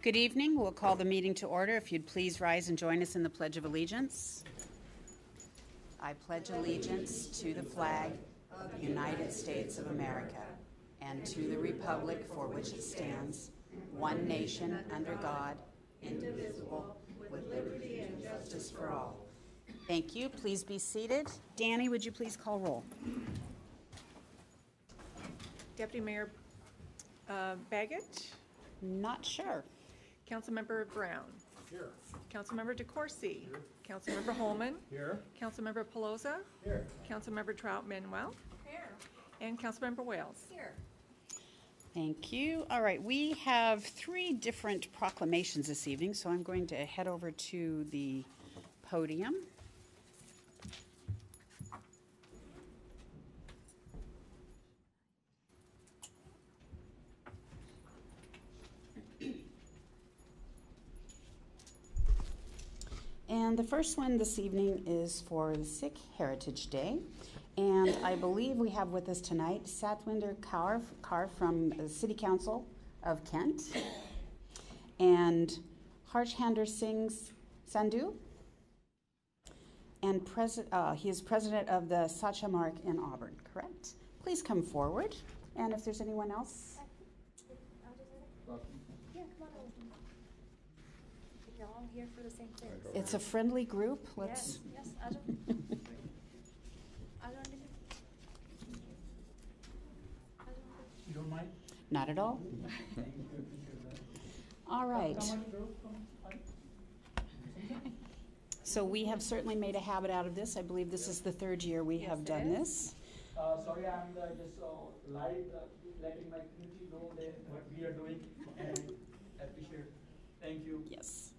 Good evening. We'll call the meeting to order. If you'd please rise and join us in the Pledge of Allegiance. I pledge allegiance to the flag of the United States of America and to the republic for which it stands, one nation under God, indivisible, with liberty and justice for all. Thank you. Please be seated. Danny, would you please call roll? Deputy Mayor Baggett. Not sure. Councilmember Brown. Here. Councilmember DeCoursey. Here. Councilmember Holman. Here. Councilmember Pelosa. Here. Councilmember Trout-Manuel. Here. And Councilmember Wales. Here. Thank you. All right, we have 3 different proclamations this evening, so I'm going to head over to the podium. And the first one this evening is for the Sikh Heritage Day. And I believe we have with us tonight Satwinder Kaur from the City Council of Kent and Harshhander Singh Sandhu. And he is president of the Sacha Mark in Auburn, correct? Please come forward. And if there's anyone else. Yeah, come on over. You're all here for the same thing. It's a friendly group. Let's. Yes, You don't mind? Not at all. All right. So we have certainly made a habit out of this. I believe this is the 3rd year we have done this. Sorry, I'm just live letting my community know what we are doing, and I appreciate it. Thank you. Yes.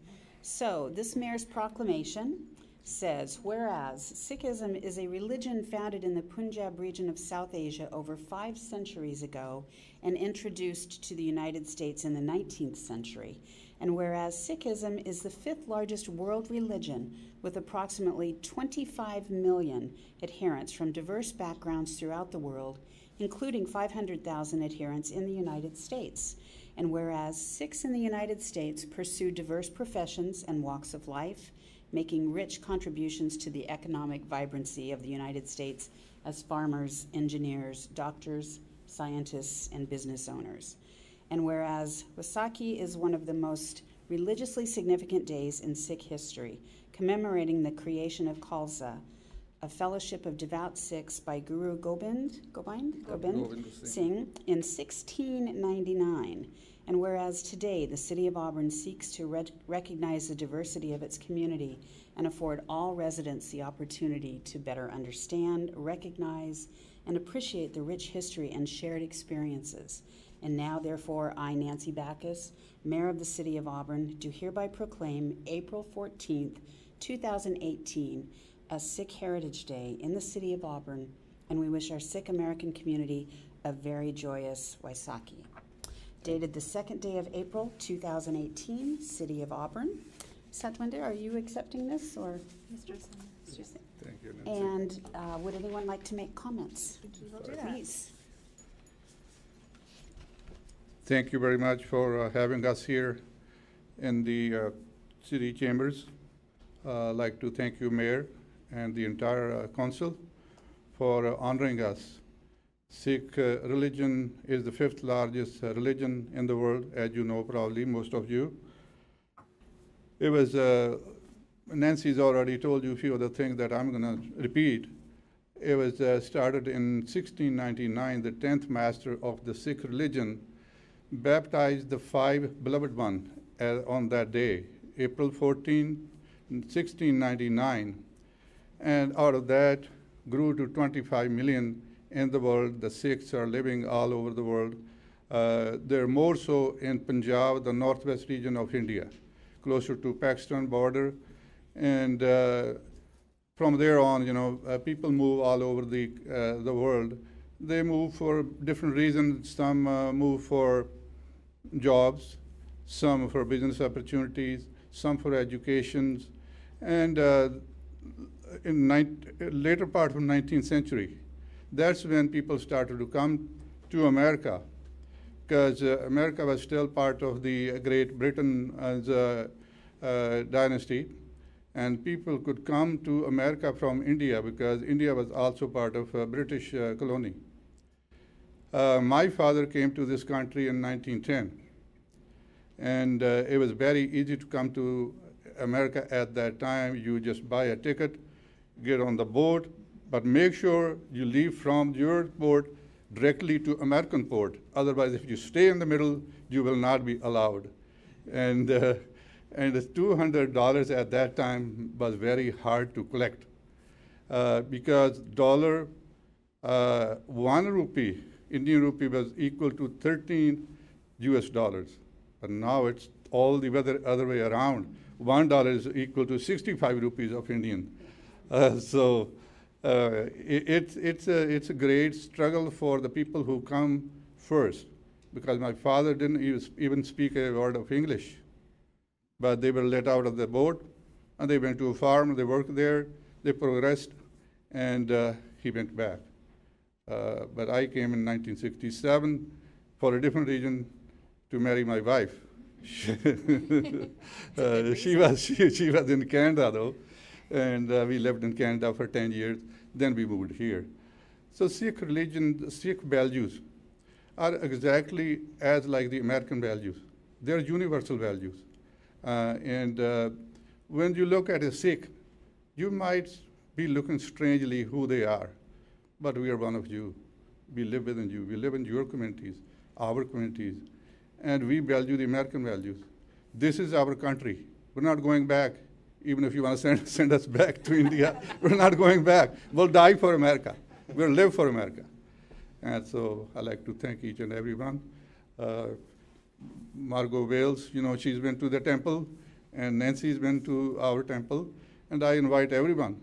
So this mayor's proclamation says, whereas Sikhism is a religion founded in the Punjab region of South Asia over 5 centuries ago and introduced to the United States in the 19th century, and whereas Sikhism is the 5th largest world religion with approximately 25 million adherents from diverse backgrounds throughout the world, including 500,000 adherents in the United States, and whereas Sikhs in the United States pursue diverse professions and walks of life, making rich contributions to the economic vibrancy of the United States as farmers, engineers, doctors, scientists, and business owners. And whereas Vaisakhi is one of the most religiously significant days in Sikh history, commemorating the creation of Khalsa, a fellowship of devout Sikhs by Guru Gobind Singh in 1699. And whereas today the City of Auburn seeks to recognize the diversity of its community and afford all residents the opportunity to better understand, recognize, and appreciate the rich history and shared experiences. And now, therefore, I, Nancy Backus, Mayor of the City of Auburn, do hereby proclaim April 14th, 2018, a Sikh Heritage Day in the City of Auburn, and we wish our Sikh American community a very joyous Vaisakhi. Dated the 2nd day of April, 2018, City of Auburn. Satwinder, are you accepting this, or? Mr. Singh. Thank you, Nancy. And would anyone like to make comments? We'll do that. Please. Thank you very much for having us here in the city chambers. I'd like to thank you, Mayor, and the entire council for honoring us. Sikh religion is the 5th largest religion in the world, as you know, probably most of you. It was, Nancy's already told you a few of the things that I'm going to repeat. It was started in 1699, the 10th master of the Sikh religion baptized the 5 beloved ones on that day, April 14, 1699. And out of that grew to 25 million in the world. The Sikhs are living all over the world. They're more so in Punjab, the northwest region of India, closer to Pakistan border. And from there on, you know, people move all over the world. They move for different reasons. Some move for jobs, some for business opportunities, some for education. And in later part of the 19th century, that's when people started to come to America because America was still part of the Great Britain as a dynasty, and people could come to America from India because India was also part of a British colony. My father came to this country in 1910, and it was very easy to come to America at that time. You just buy a ticket, get on the boat, but make sure you leave from your port directly to American port. Otherwise, if you stay in the middle, you will not be allowed. And the $200 at that time was very hard to collect because dollar, 1 rupee, Indian rupee was equal to 13 US dollars. But now it's all the other way around. $1 is equal to 65 rupees of Indian. It's a great struggle for the people who come first, because my father didn't even speak a word of English. But they were let out of the boat, and they went to a farm, they worked there, they progressed, and he went back. But I came in 1967 for a different reason, to marry my wife. She was in Canada, though, and we lived in Canada for 10 years. Then we moved here. So Sikh religion, Sikh values are exactly as like the American values. They're universal values. When you look at a Sikh, you might be looking strangely who they are, but we are one of you. We live within you. We live in your communities, our communities, and we value the American values. This is our country. We're not going back. Even if you want to send us back to India, we're not going back. We'll die for America. We'll live for America. And so I'd like to thank each and every one. Margot Wales, she's been to the temple, and Nancy's been to our temple. And I invite everyone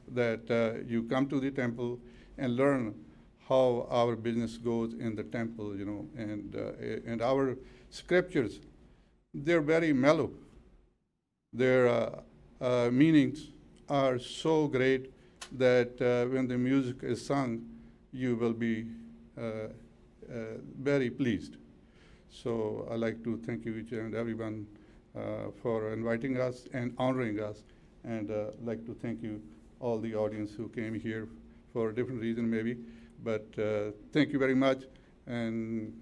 that you come to the temple and learn how our business goes in the temple, and our scriptures, they're very mellow. Their meanings are so great that when the music is sung, you will be very pleased. So I'd like to thank you each and everyone for inviting us and honoring us. And I'd like to thank you, all the audience who came here for a different reason maybe. But thank you very much. And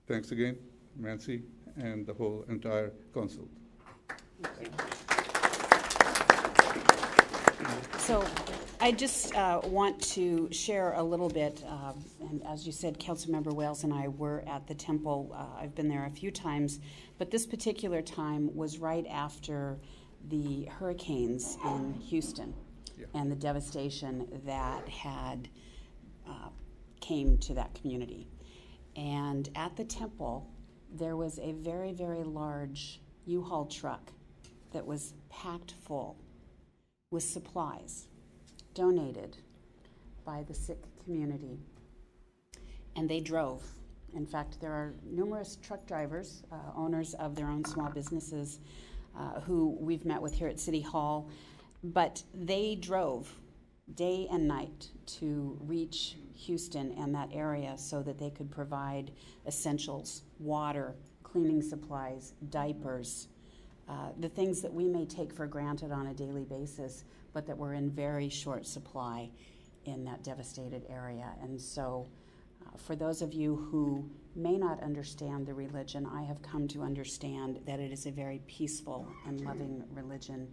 thanks again, Nancy, and the whole entire council. So I just want to share a little bit, and as you said, Councilmember Wales and I were at the temple. I've been there a few times, but this particular time was right after the hurricanes in Houston and the devastation that had came to that community. And at the temple, there was a very, very large U-Haul truck that was packed full with supplies donated by the Sikh community. And they drove. In fact, there are numerous truck drivers, owners of their own small businesses, who we've met with here at City Hall, but they drove day and night to reach Houston and that area so that they could provide essentials, water, cleaning supplies, diapers, the things that we may take for granted on a daily basis, but that were in very short supply in that devastated area. And so for those of you who may not understand the religion, I have come to understand that it is a very peaceful and loving religion,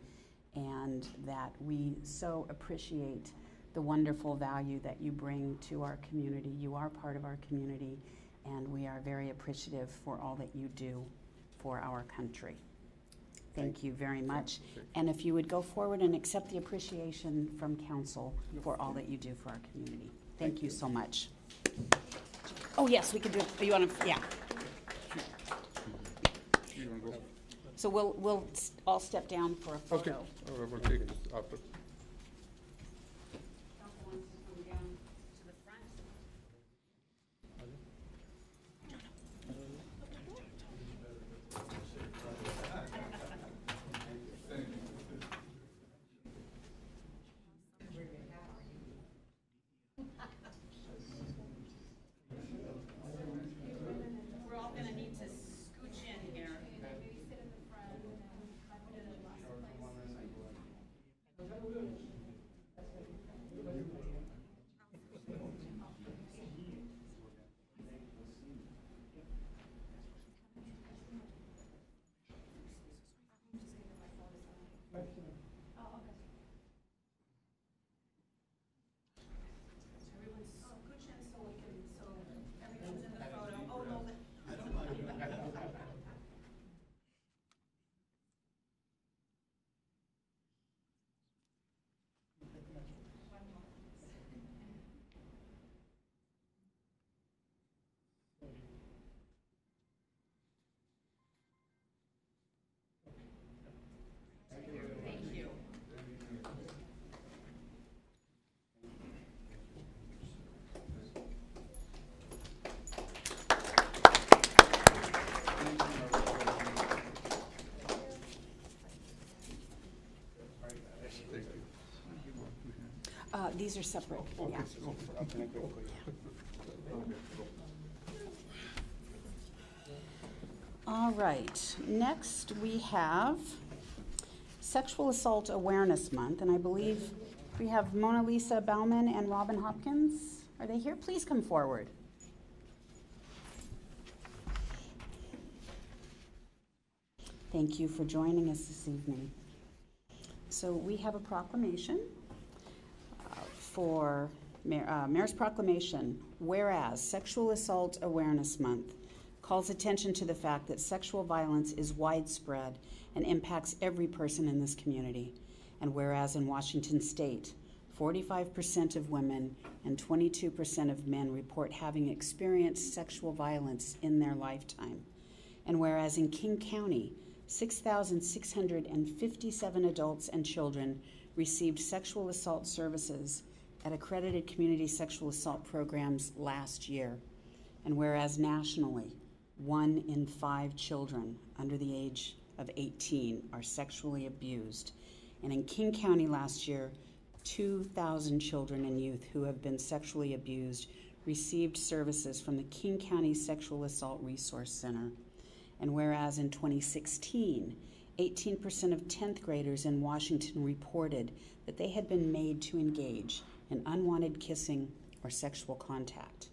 and that we so appreciate the wonderful value that you bring to our community. You are part of our community, and we are very appreciative for all that you do for our country. Thank you very much. And if you would go forward and accept the appreciation from council for all that you do for our community. Thank you so much. Oh, yes, we can do it. You want to, yeah. So we'll all step down for a photo. Okay, we'll take it after. These are separate, yeah. All right, next we have Sexual Assault Awareness Month, and I believe we have Mona Lisa Bauman and Robin Hopkins. Are they here? Please come forward. Thank you for joining us this evening. So we have a proclamation for Mayor's Proclamation, whereas Sexual Assault Awareness Month calls attention to the fact that sexual violence is widespread and impacts every person in this community. And whereas in Washington State, 45% of women and 22% of men report having experienced sexual violence in their lifetime. And whereas in King County, 6,657 adults and children received sexual assault services at accredited community sexual assault programs last year. And whereas nationally, 1 in 5 children under the age of 18 are sexually abused. And in King County last year, 2,000 children and youth who have been sexually abused received services from the King County Sexual Assault Resource Center. And whereas in 2016, 18% of 10th graders in Washington reported that they had been made to engage in unwanted kissing or sexual contact.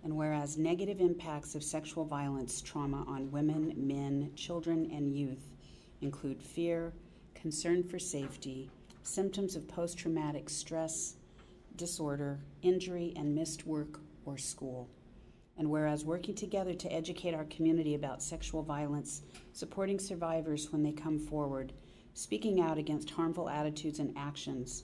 And whereas negative impacts of sexual violence trauma on women, men, children, and youth include fear, concern for safety, symptoms of post-traumatic stress disorder, injury, and missed work or school. And whereas working together to educate our community about sexual violence, supporting survivors when they come forward, speaking out against harmful attitudes and actions,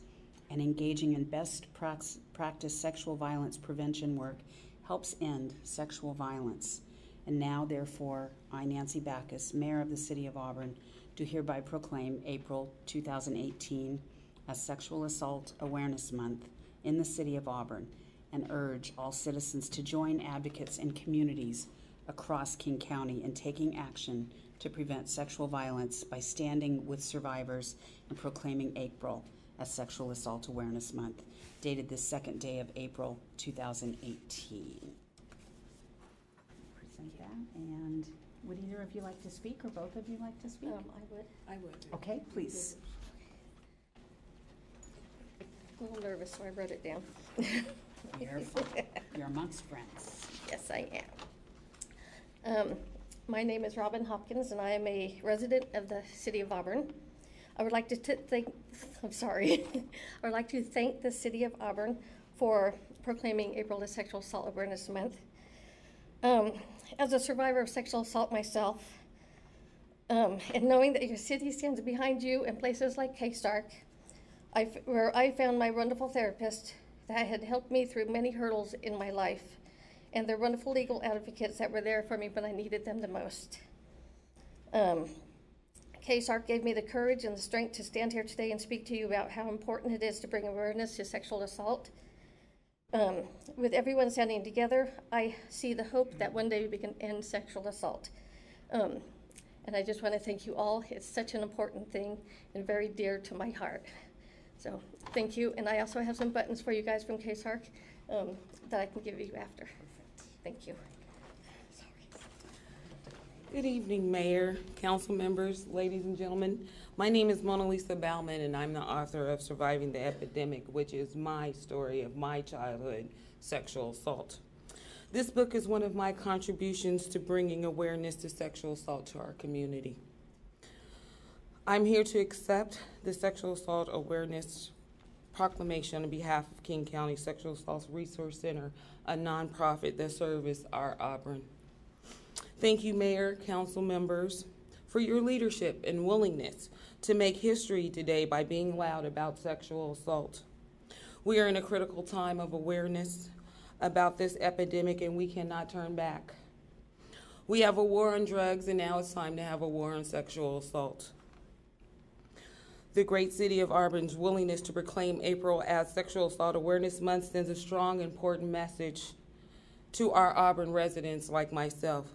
and engaging in best practice sexual violence prevention work helps end sexual violence. And now, therefore, I, Nancy Backus, Mayor of the City of Auburn, do hereby proclaim April 2018 as Sexual Assault Awareness Month in the City of Auburn, and urge all citizens to join advocates and communities across King County in taking action to prevent sexual violence by standing with survivors and proclaiming April as Sexual Assault Awareness Month, dated the second day of April 2018. Present that, and would either of you like to speak, or both of you like to speak? I would. Okay, please. A little nervous, so I wrote it down. You're fine. You're amongst friends. Yes, I am. My name is Robin Hopkins, and I am a resident of the City of Auburn. I would like to thank the City of Auburn for proclaiming April as Sexual Assault Awareness Month. As a survivor of sexual assault myself, and knowing that your city stands behind you in places like K-Stark, where I found my wonderful therapist that had helped me through many hurdles in my life, and their wonderful legal advocates that were there for me when I needed them the most. K-Stark gave me the courage and the strength to stand here today and speak to you about how important it is to bring awareness to sexual assault. With everyone standing together, I see the hope that one day we can end sexual assault. And I just want to thank you all. It's such an important thing and very dear to my heart. So thank you. And I also have some buttons for you guys from K-Stark that I can give you after. Perfect. Thank you. Good evening, Mayor, council members, ladies and gentlemen. My name is Mona Lisa Bauman, and I'm the author of Surviving the Epidemic, which is my story of my childhood sexual assault. This book is one of my contributions to bringing awareness to sexual assault to our community. I'm here to accept the Sexual Assault Awareness Proclamation on behalf of King County Sexual Assault Resource Center, a nonprofit that serves our Auburn. Thank you, Mayor, council members, for your leadership and willingness to make history today by being loud about sexual assault. We are in a critical time of awareness about this epidemic, and we cannot turn back. We have a war on drugs, and now it's time to have a war on sexual assault. The great city of Auburn's willingness to proclaim April as Sexual Assault Awareness Month sends a strong, important message to our Auburn residents like myself.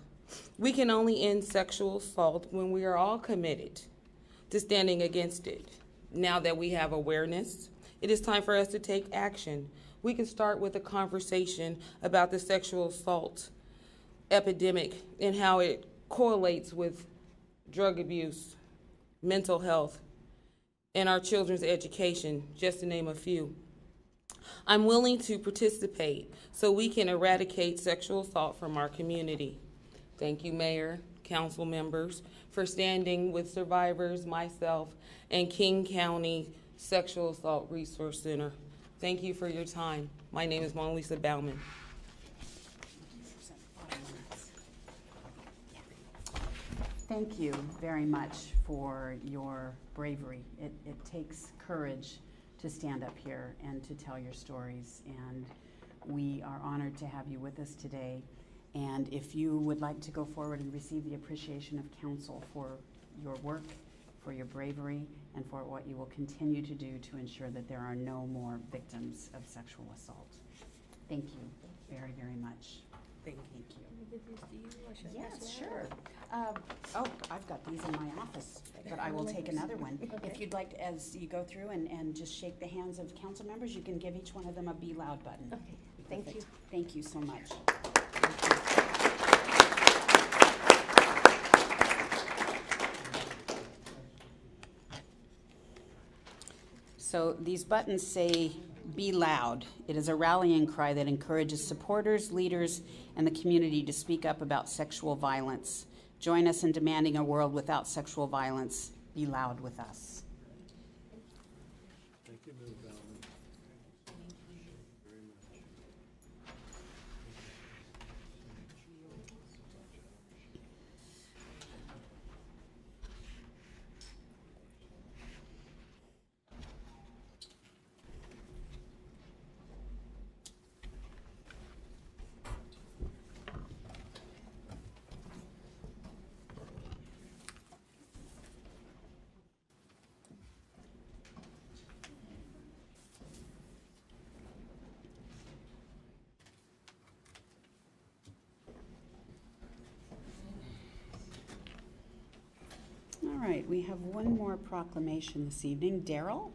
We can only end sexual assault when we are all committed to standing against it. Now that we have awareness It is time for us to take action. We can start with a conversation about the sexual assault epidemic and how it correlates with drug abuse, mental health, and our children's education, just to name a few. I'm willing to participate so we can eradicate sexual assault from our community. Thank you, Mayor, council members, for standing with survivors, myself, and King County Sexual Assault Resource Center. Thank you for your time. My name is Mona Lisa Bauman. Thank you very much for your bravery. It takes courage to stand up here and to tell your stories, and we are honored to have you with us today. And if you would like to go forward and receive the appreciation of council for your work, for your bravery, and for what you will continue to do to ensure that there are no more victims of sexual assault. Thank you very, very much. Thank you. Thank you. Yes, Yes, sure. Oh, I've got these in my office, but I will take another one. If you'd like, as you go through and just shake the hands of council members, you can give each one of them a Be Loud button. Okay, thank you. Perfect. Thank you so much. So these buttons say, "Be loud." It is a rallying cry that encourages supporters, leaders, and the community to speak up about sexual violence. Join us in demanding a world without sexual violence. Be loud with us. Thank you, Ms. Bauman. Very much. All right, we have one more proclamation this evening. Daryl,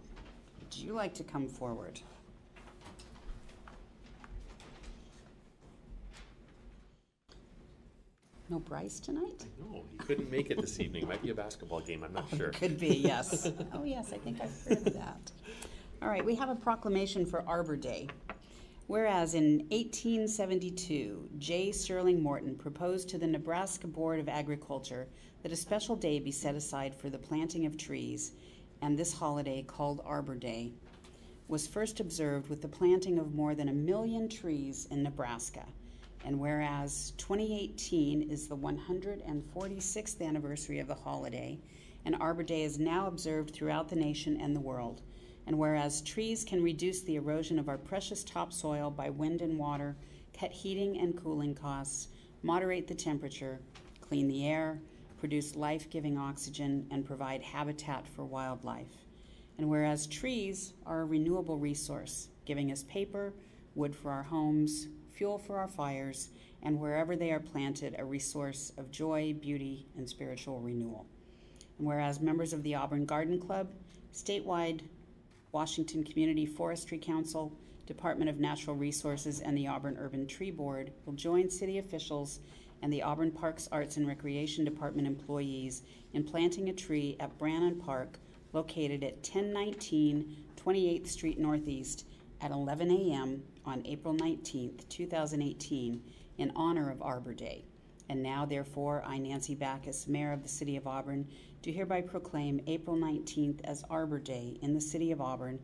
would you like to come forward? No Bryce tonight? No, he couldn't make it this evening. Might be a basketball game, I'm not sure. Could be, yes. Oh, yes, I think I've heard of that. All right, we have a proclamation for Arbor Day. Whereas in 1872, J. Sterling Morton proposed to the Nebraska Board of Agriculture that a special day be set aside for the planting of trees, and this holiday, called Arbor Day, was first observed with the planting of more than 1 million trees in Nebraska. And whereas 2018 is the 146th anniversary of the holiday, and Arbor Day is now observed throughout the nation and the world. And whereas trees can reduce the erosion of our precious topsoil by wind and water, cut heating and cooling costs, moderate the temperature, clean the air, produce life-giving oxygen, and provide habitat for wildlife. And whereas trees are a renewable resource, giving us paper, wood for our homes, fuel for our fires, and wherever they are planted, a resource of joy, beauty, and spiritual renewal. And whereas members of the Auburn Garden Club, statewide Washington Community Forestry Council, Department of Natural Resources, and the Auburn Urban Tree Board will join city officials and the Auburn Parks Arts and Recreation Department employees in planting a tree at Brannan Park, located at 1019 28th Street Northeast at 11 a.m. on April 19th, 2018, in honor of Arbor Day. And now, therefore, I, Nancy Backus, Mayor of the City of Auburn, do hereby proclaim April 19th as Arbor Day in the City of Auburn,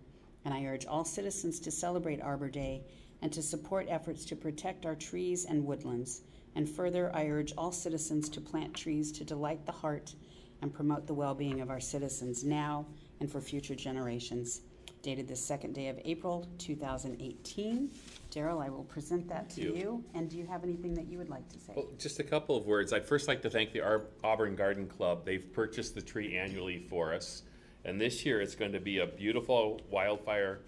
and I urge all citizens to celebrate Arbor Day and to support efforts to protect our trees and woodlands. And further, I urge all citizens to plant trees to delight the heart and promote the well-being of our citizens now and for future generations. Dated the 2nd day of April, 2018. Daryl, I will present that to you. And do you have anything that you would like to say? Well, just a couple of words. I'd first like to thank the Auburn Garden Club. They've purchased the tree annually for us. And this year it's going to be a beautiful wildfire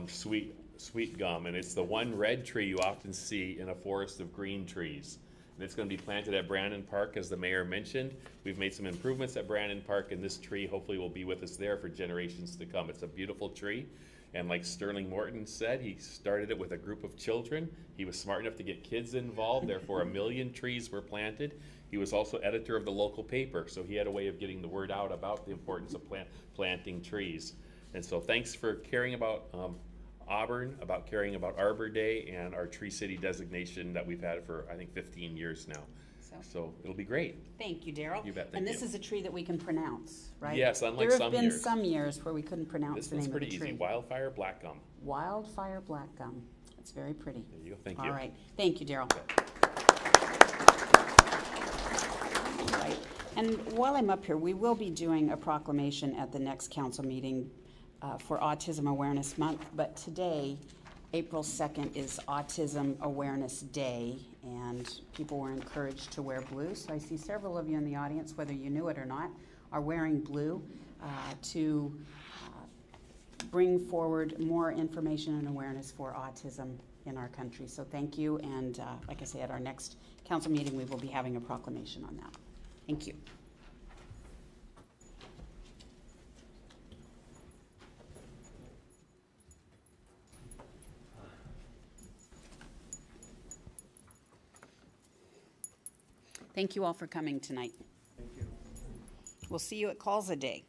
sweet gum. And it's the one red tree you often see in a forest of green trees. And it's gonna be planted at Brandon Park, as the mayor mentioned. We've made some improvements at Brandon Park, and this tree hopefully will be with us there for generations to come. It's a beautiful tree. And like Sterling Morton said, he started it with a group of children. He was smart enough to get kids involved, therefore 1 million trees were planted. He was also editor of the local paper, so he had a way of getting the word out about the importance of planting trees. And so thanks for caring about Auburn, about caring about Arbor Day and our Tree City designation that we've had for, I think, 15 years now. So it'll be great. Thank you, Daryl. You bet, And thank this you. is a tree that we can pronounce, right? Yes, unlike There some have been years. some years where we couldn't pronounce This the one's name of the pretty tree. easy, wildfire black gum. Wildfire black gum. It's very pretty. There you go, thank you. All right, thank you, Daryl. All right, and while I'm up here, we will be doing a proclamation at the next council meeting for Autism Awareness Month, but today, April 2nd, is Autism Awareness Day, and people were encouraged to wear blue. So I see several of you in the audience, whether you knew it or not, are wearing blue to bring forward more information and awareness for autism in our country. So thank you, and like I say, at our next council meeting, we will be having a proclamation on that. Thank you. Thank you all for coming tonight. Thank you. We'll see you at Calls a Day.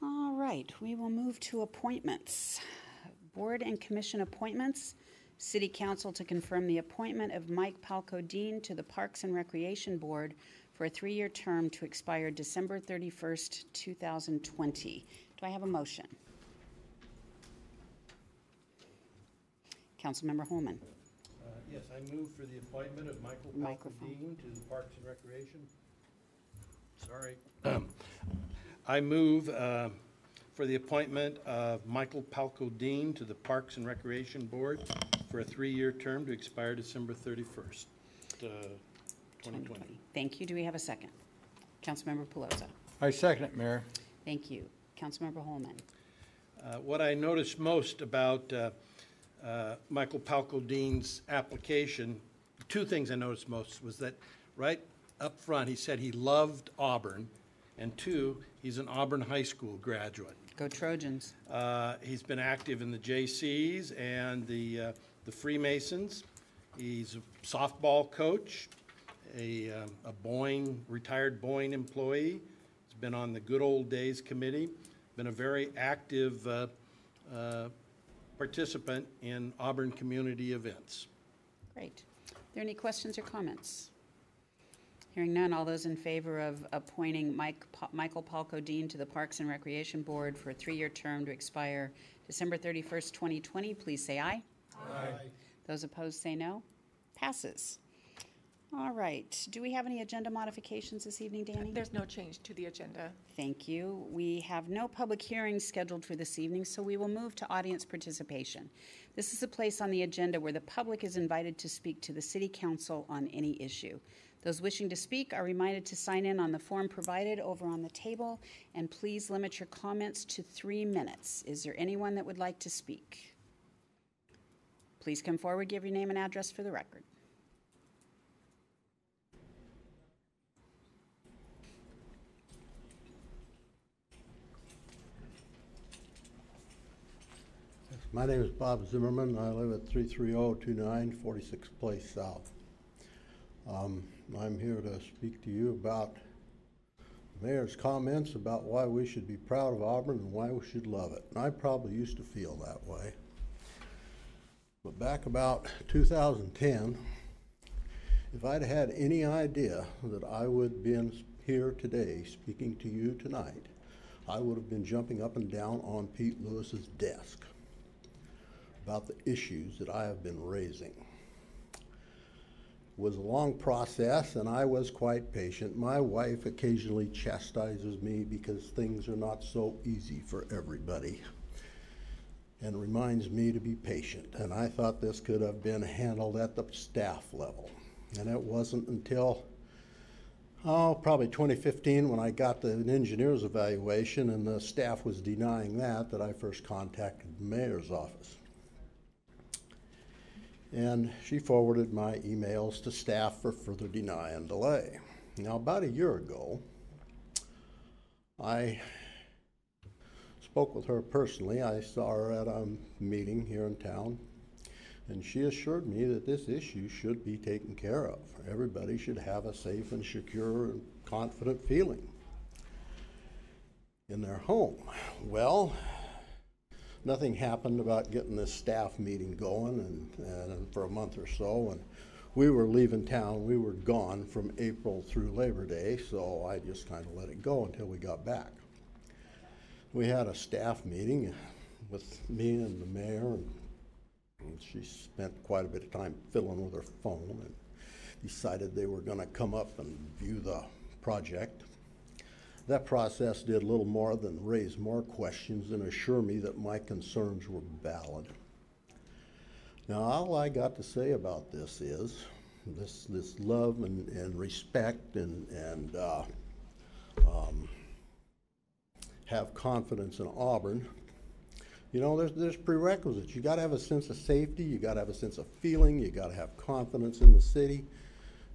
All right, we will move to appointments. Board and commission appointments. City Council to confirm the appointment of Mike Palco-Dean to the Parks and Recreation Board for a 3-year term to expire December 31st, 2020. Do I have a motion? Councilmember Holman. Yes, I move for the appointment of Michael Microphone. Palco-Dean to the Parks and Recreation. Sorry. I move for the appointment of Michael Palco-Dean to the Parks and Recreation Board for a 3-year term to expire December 31st, 2020. Thank you. Do we have a second? Councilmember Pelosa. I second it, Mayor. Thank you. Councilmember Holman. What I noticed most about Michael Palco-Dean's application, 2 things I noticed most was that right up front he said he loved Auburn, and 2, he's an Auburn High School graduate. Go Trojans. He's been active in the JCs and the Freemasons. He's a softball coach, a retired Boeing employee. He's been on the Good Old Days Committee, been a very active participant in Auburn community events. Great. Are there any questions or comments? Hearing none, all those in favor of appointing Michael Palco-Dean to the Parks and Recreation Board for a 3-year term to expire December 31st, 2020, please say aye. Aye. Those opposed say no. Passes. All right. Do we have any agenda modifications this evening, Danny? There's no change to the agenda. Thank you. We have no public hearings scheduled for this evening, so we will move to audience participation. This is a place on the agenda where the public is invited to speak to the City Council on any issue. Those wishing to speak are reminded to sign in on the form provided over on the table, and please limit your comments to 3 minutes. Is there anyone that would like to speak? Please come forward, give your name and address for the record. My name is Bob Zimmerman. I live at 33029 46th Place South. I'm here to speak to you about the mayor's comments about why we should be proud of Auburn and why we should love it. And I probably used to feel that way. But back about 2010, if I'd had any idea that I would be here today speaking to you tonight, I would have been jumping up and down on Pete Lewis's desk about the issues that I have been raising. It was a long process, and I was quite patient. My wife occasionally chastises me because things are not so easy for everybody, and reminds me to be patient. And I thought this could have been handled at the staff level. And it wasn't until, probably 2015 when I got the engineer's evaluation and the staff was denying that I first contacted the mayor's office. And she forwarded my emails to staff for further deny and delay. Now, about a year ago, I spoke with her personally. I saw her at a meeting here in town, and she assured me that this issue should be taken care of. Everybody should have a safe and secure and confident feeling in their home. Well, nothing happened about getting this staff meeting going, and for a month or so, and we were leaving town. We were gone from April through Labor Day, so I just kind of let it go until we got back. We had a staff meeting with me and the mayor, and she spent quite a bit of time fiddling with her phone and decided they were going to come up and view the project. That process did little more than raise more questions and assure me that my concerns were valid. Now, all I got to say about this is this love and respect and have confidence in Auburn. You know, there's prerequisites. You got to have a sense of safety. You got to have a sense of feeling. You got to have confidence in the city.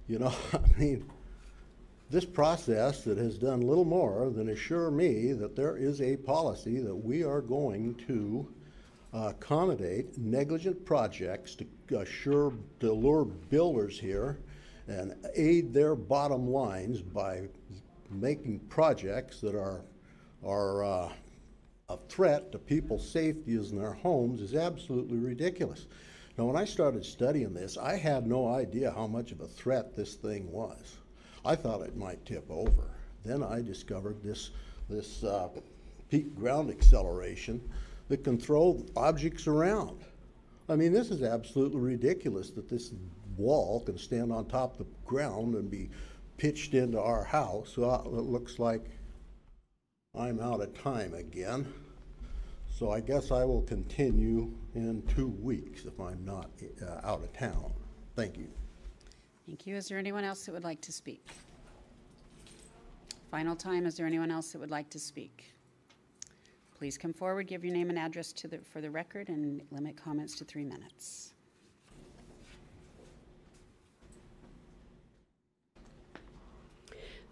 You know, I mean, this process that has done little more than assure me that there is a policy that we are going to accommodate negligent projects to lure builders here and aid their bottom lines by making projects that are a threat to people's safety in their homes is absolutely ridiculous. Now, when I started studying this, I had no idea how much of a threat this thing was. I thought it might tip over. Then I discovered this peak ground acceleration that can throw objects around. I mean, this is absolutely ridiculous that this wall can stand on top of the ground and be pitched into our house. Well, it looks like I'm out of time again. So I guess I will continue in 2 weeks if I'm not out of town. Thank you. Thank you. Is there anyone else that would like to speak? Final time, is there anyone else that would like to speak? Please come forward, give your name and address for the record, and limit comments to 3 minutes.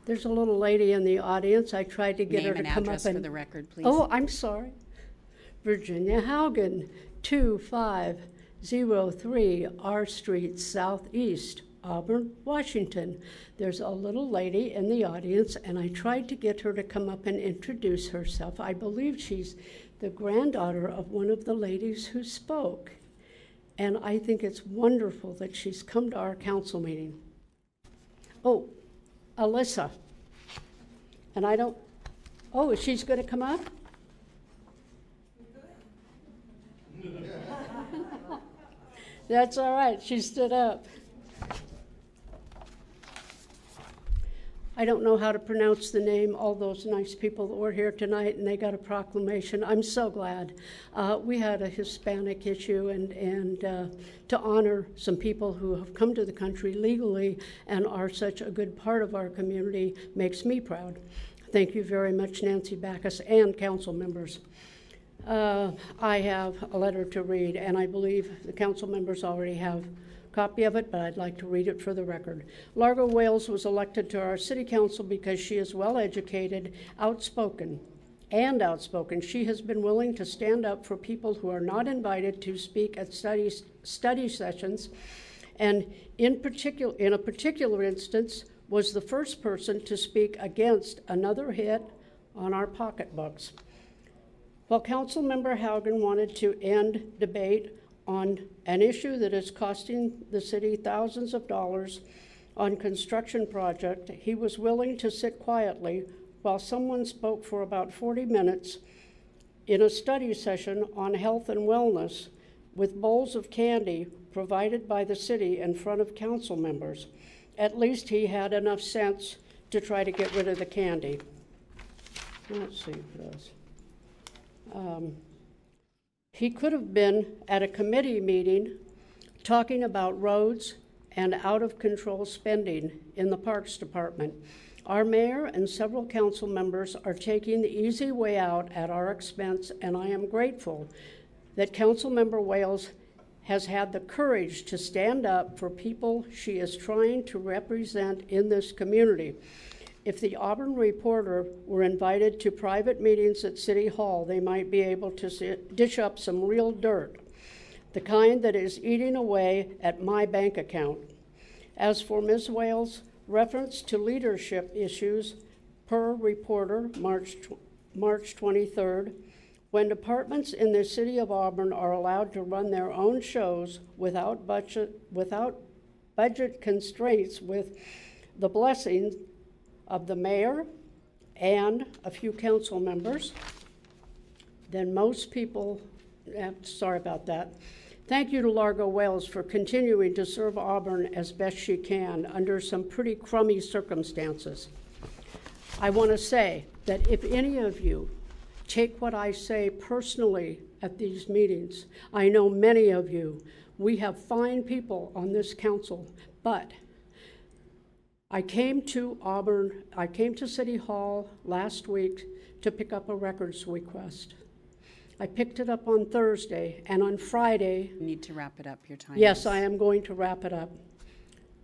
There's a little lady in the audience. I tried to get her to come up and... Name and address for the record, please. Oh, I'm sorry. Virginia Haugen, 2503 R Street Southeast, Auburn, Washington. There's a little lady in the audience, and I tried to get her to come up and introduce herself. I believe she's the granddaughter of one of the ladies who spoke. And I think it's wonderful that she's come to our council meeting. Oh, Alyssa. And I don't, oh, she's going to come up? That's all right, she stood up. I don't know how to pronounce the name, all those nice people that were here tonight, and they got a proclamation. I'm so glad. We had a Hispanic issue, and to honor some people who have come to the country legally and are such a good part of our community makes me proud. Thank you very much, Nancy Backus and council members. I have a letter to read, and I believe the council members already have a copy of it, but I'd like to read it for the record. Largo Wales was elected to our city council because she is well-educated, outspoken. She has been willing to stand up for people who are not invited to speak at study sessions, and in a particular instance, was the first person to speak against another hit on our pocketbooks. While Councilmember Haugen wanted to end debate on an issue that is costing the city thousands of dollars on construction project, he was willing to sit quietly while someone spoke for about 40 minutes in a study session on health and wellness with bowls of candy provided by the city in front of council members. At least he had enough sense to try to get rid of the candy. Let's see this. He could have been at a committee meeting talking about roads and out-of-control spending in the Parks Department. Our mayor and several council members are taking the easy way out at our expense, and I am grateful that Councilmember Wales has had the courage to stand up for people she is trying to represent in this community. If the Auburn Reporter were invited to private meetings at City Hall, they might be able to dish up some real dirt, the kind that is eating away at my bank account. As for Ms. Wales' reference to leadership issues, per Reporter, March 23rd, when departments in the city of Auburn are allowed to run their own shows without budget constraints, with the blessing of the mayor and a few council members, then most people, sorry about that. Thank you to Largo Wales for continuing to serve Auburn as best she can under some pretty crummy circumstances. I want to say that if any of you take what I say personally at these meetings, I know many of you, we have fine people on this council, but I came to City Hall last week to pick up a records request. I picked it up on Thursday, and on Friday... You need to wrap it up, your time. Yes, I am going to wrap it up.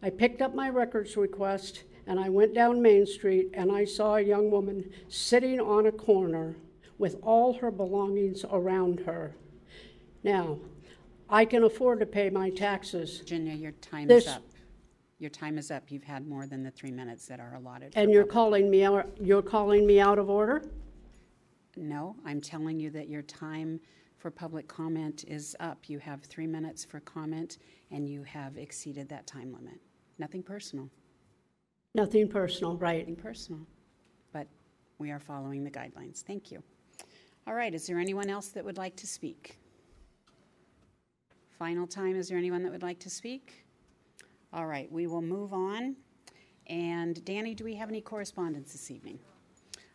I picked up my records request, and I went down Main Street, and I saw a young woman sitting on a corner with all her belongings around her. Now, I can afford to pay my taxes. Virginia, your time is up. Your time is up. You've had more than the 3 minutes that are allotted. And you're calling me out. You're calling me out of order? No, I'm telling you that your time for public comment is up. You have 3 minutes for comment, and you have exceeded that time limit. Nothing personal. Nothing personal, right? Nothing personal. But we are following the guidelines. Thank you. All right. Is there anyone else that would like to speak? Final time. Is there anyone that would like to speak? All right. We will move on. And Danny, do we have any correspondence this evening?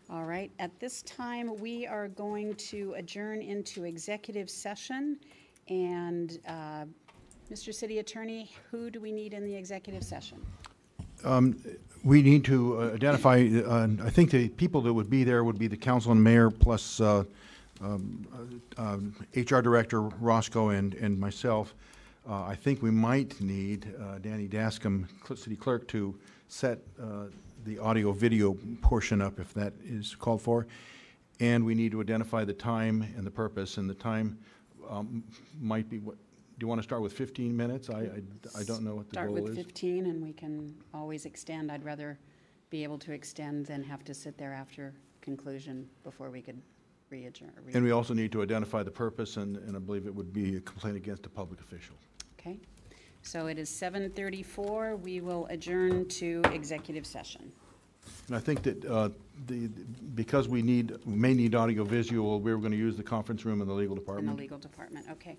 All right. At this time, we are going to adjourn into executive session. And Mr. City Attorney, who do we need in the executive session? We need to identify, I think the people that would be there would be the council and mayor plus HR Director Roscoe and myself. I think we might need Danny Dascom, City Clerk, to set the audio video portion up if that is called for. And we need to identify the time and the purpose, and the time might be what. Do you want to start with 15 minutes? I don't know what the goal is. Start with 15, and we can always extend. I'd rather be able to extend than have to sit there after conclusion before we could re-adjourn. And we also need to identify the purpose, and I believe it would be a complaint against a public official. Okay. So it is 7:34. We will adjourn to executive session. And I think that because we may need audio visual, we're going to use the conference room in the legal department. In the legal department. Okay.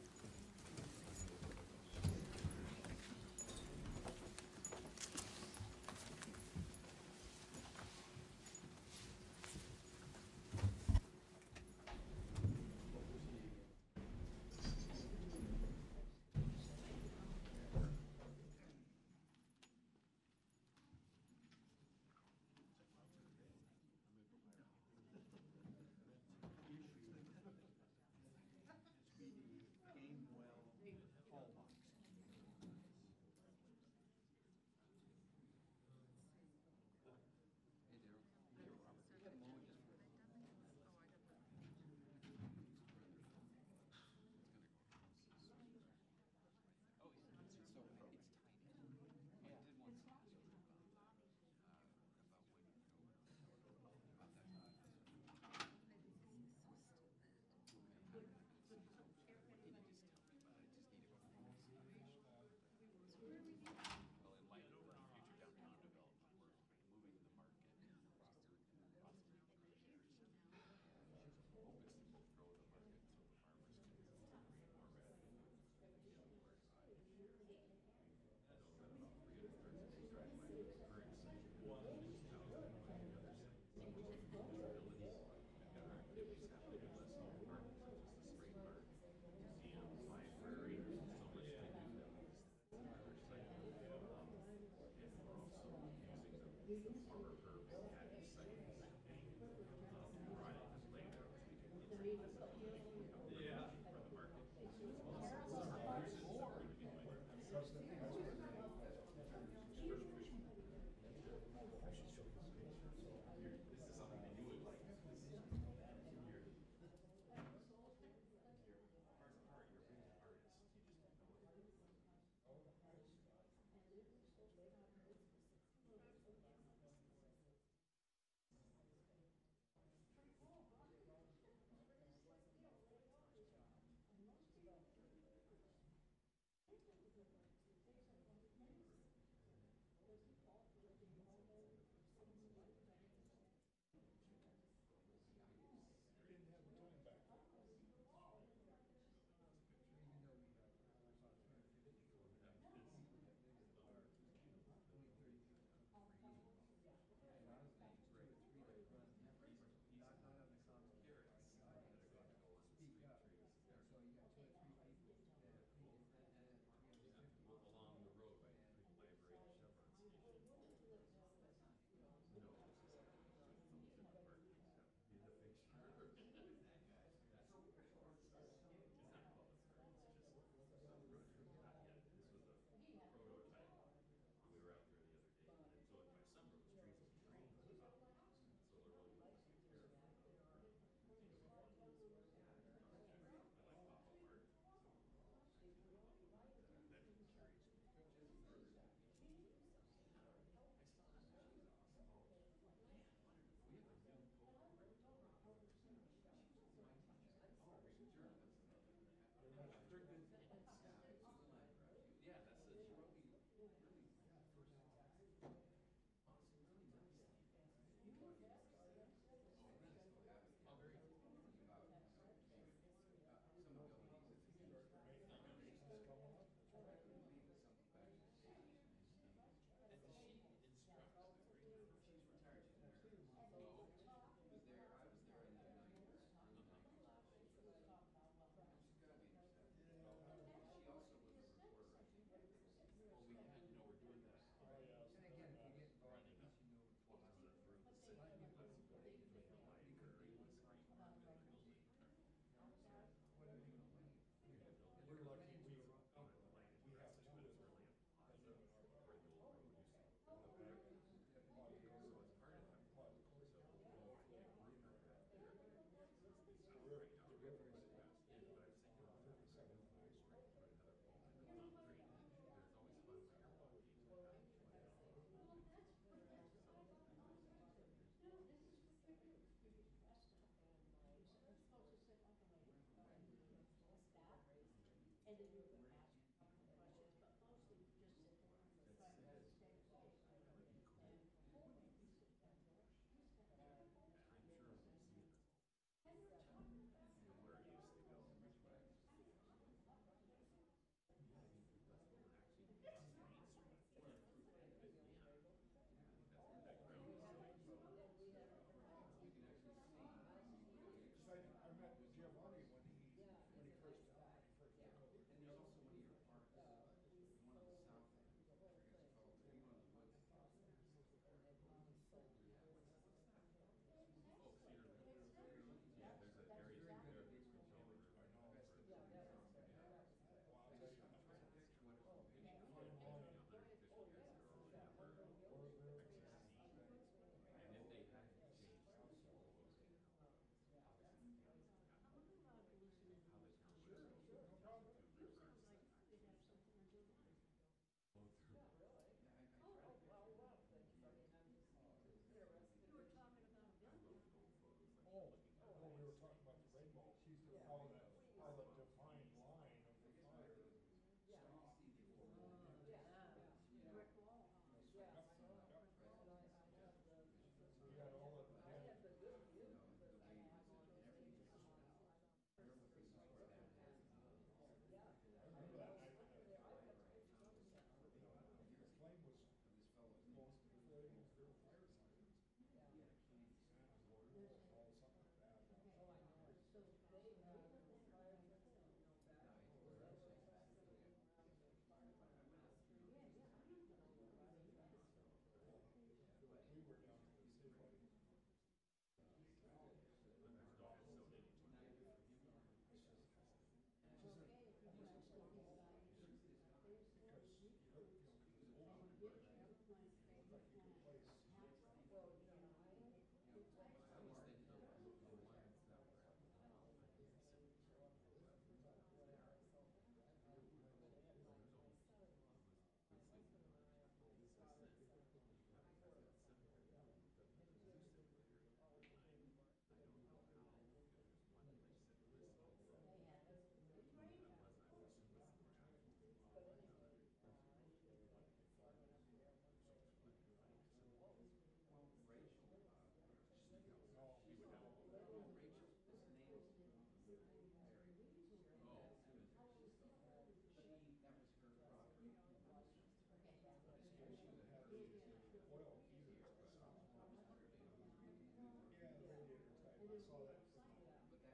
saw that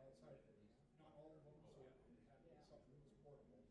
outside. Not all of them, so had something that was portable.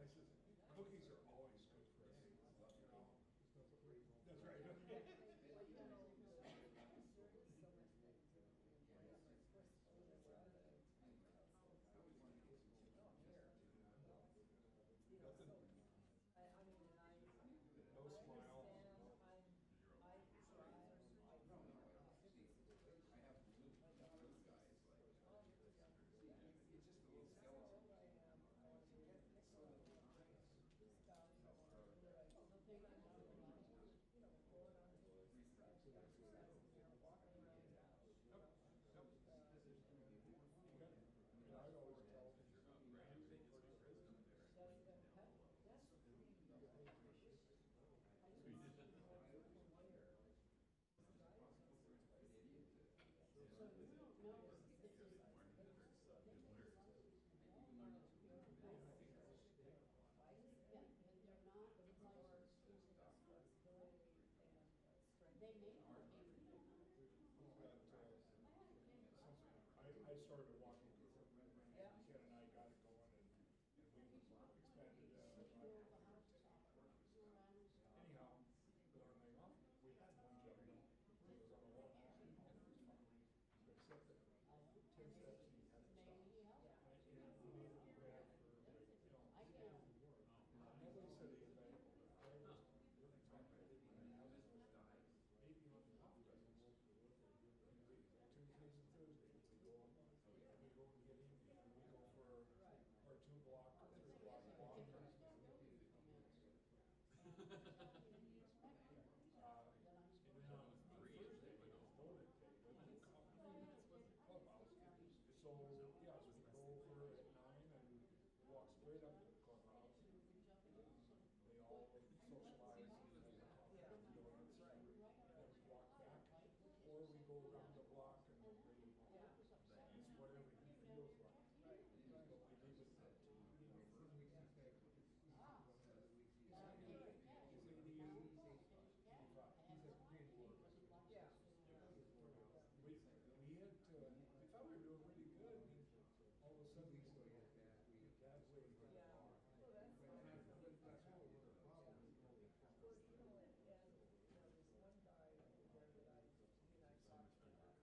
I says, cookies are always good for us, you know? That's right. No smile. I started walking, Ken and I got it going, and we expanded anyhow, we had one gentleman who was on a wall, and except that 10 steps, and he had to stop. And we needed to grab for, nobody said anything. I was really talking to maybe on the office. Tuesdays and Thursdays, we go and get him, we go for our 2-block or 3-block walk. And then on Thursday, we go voting day, but we come with the clubhouse. So, yeah, so we go over at 9 and we walk straight up to the clubhouse. They all socialize and have donuts, and then we walk back, or we go around the block and it's whatever he feels like. But we leave it at 2. He's 88. We had we thought we were doing really good, and all of a sudden we said, that way. That's how we were. There's one guy there that he and I talked to.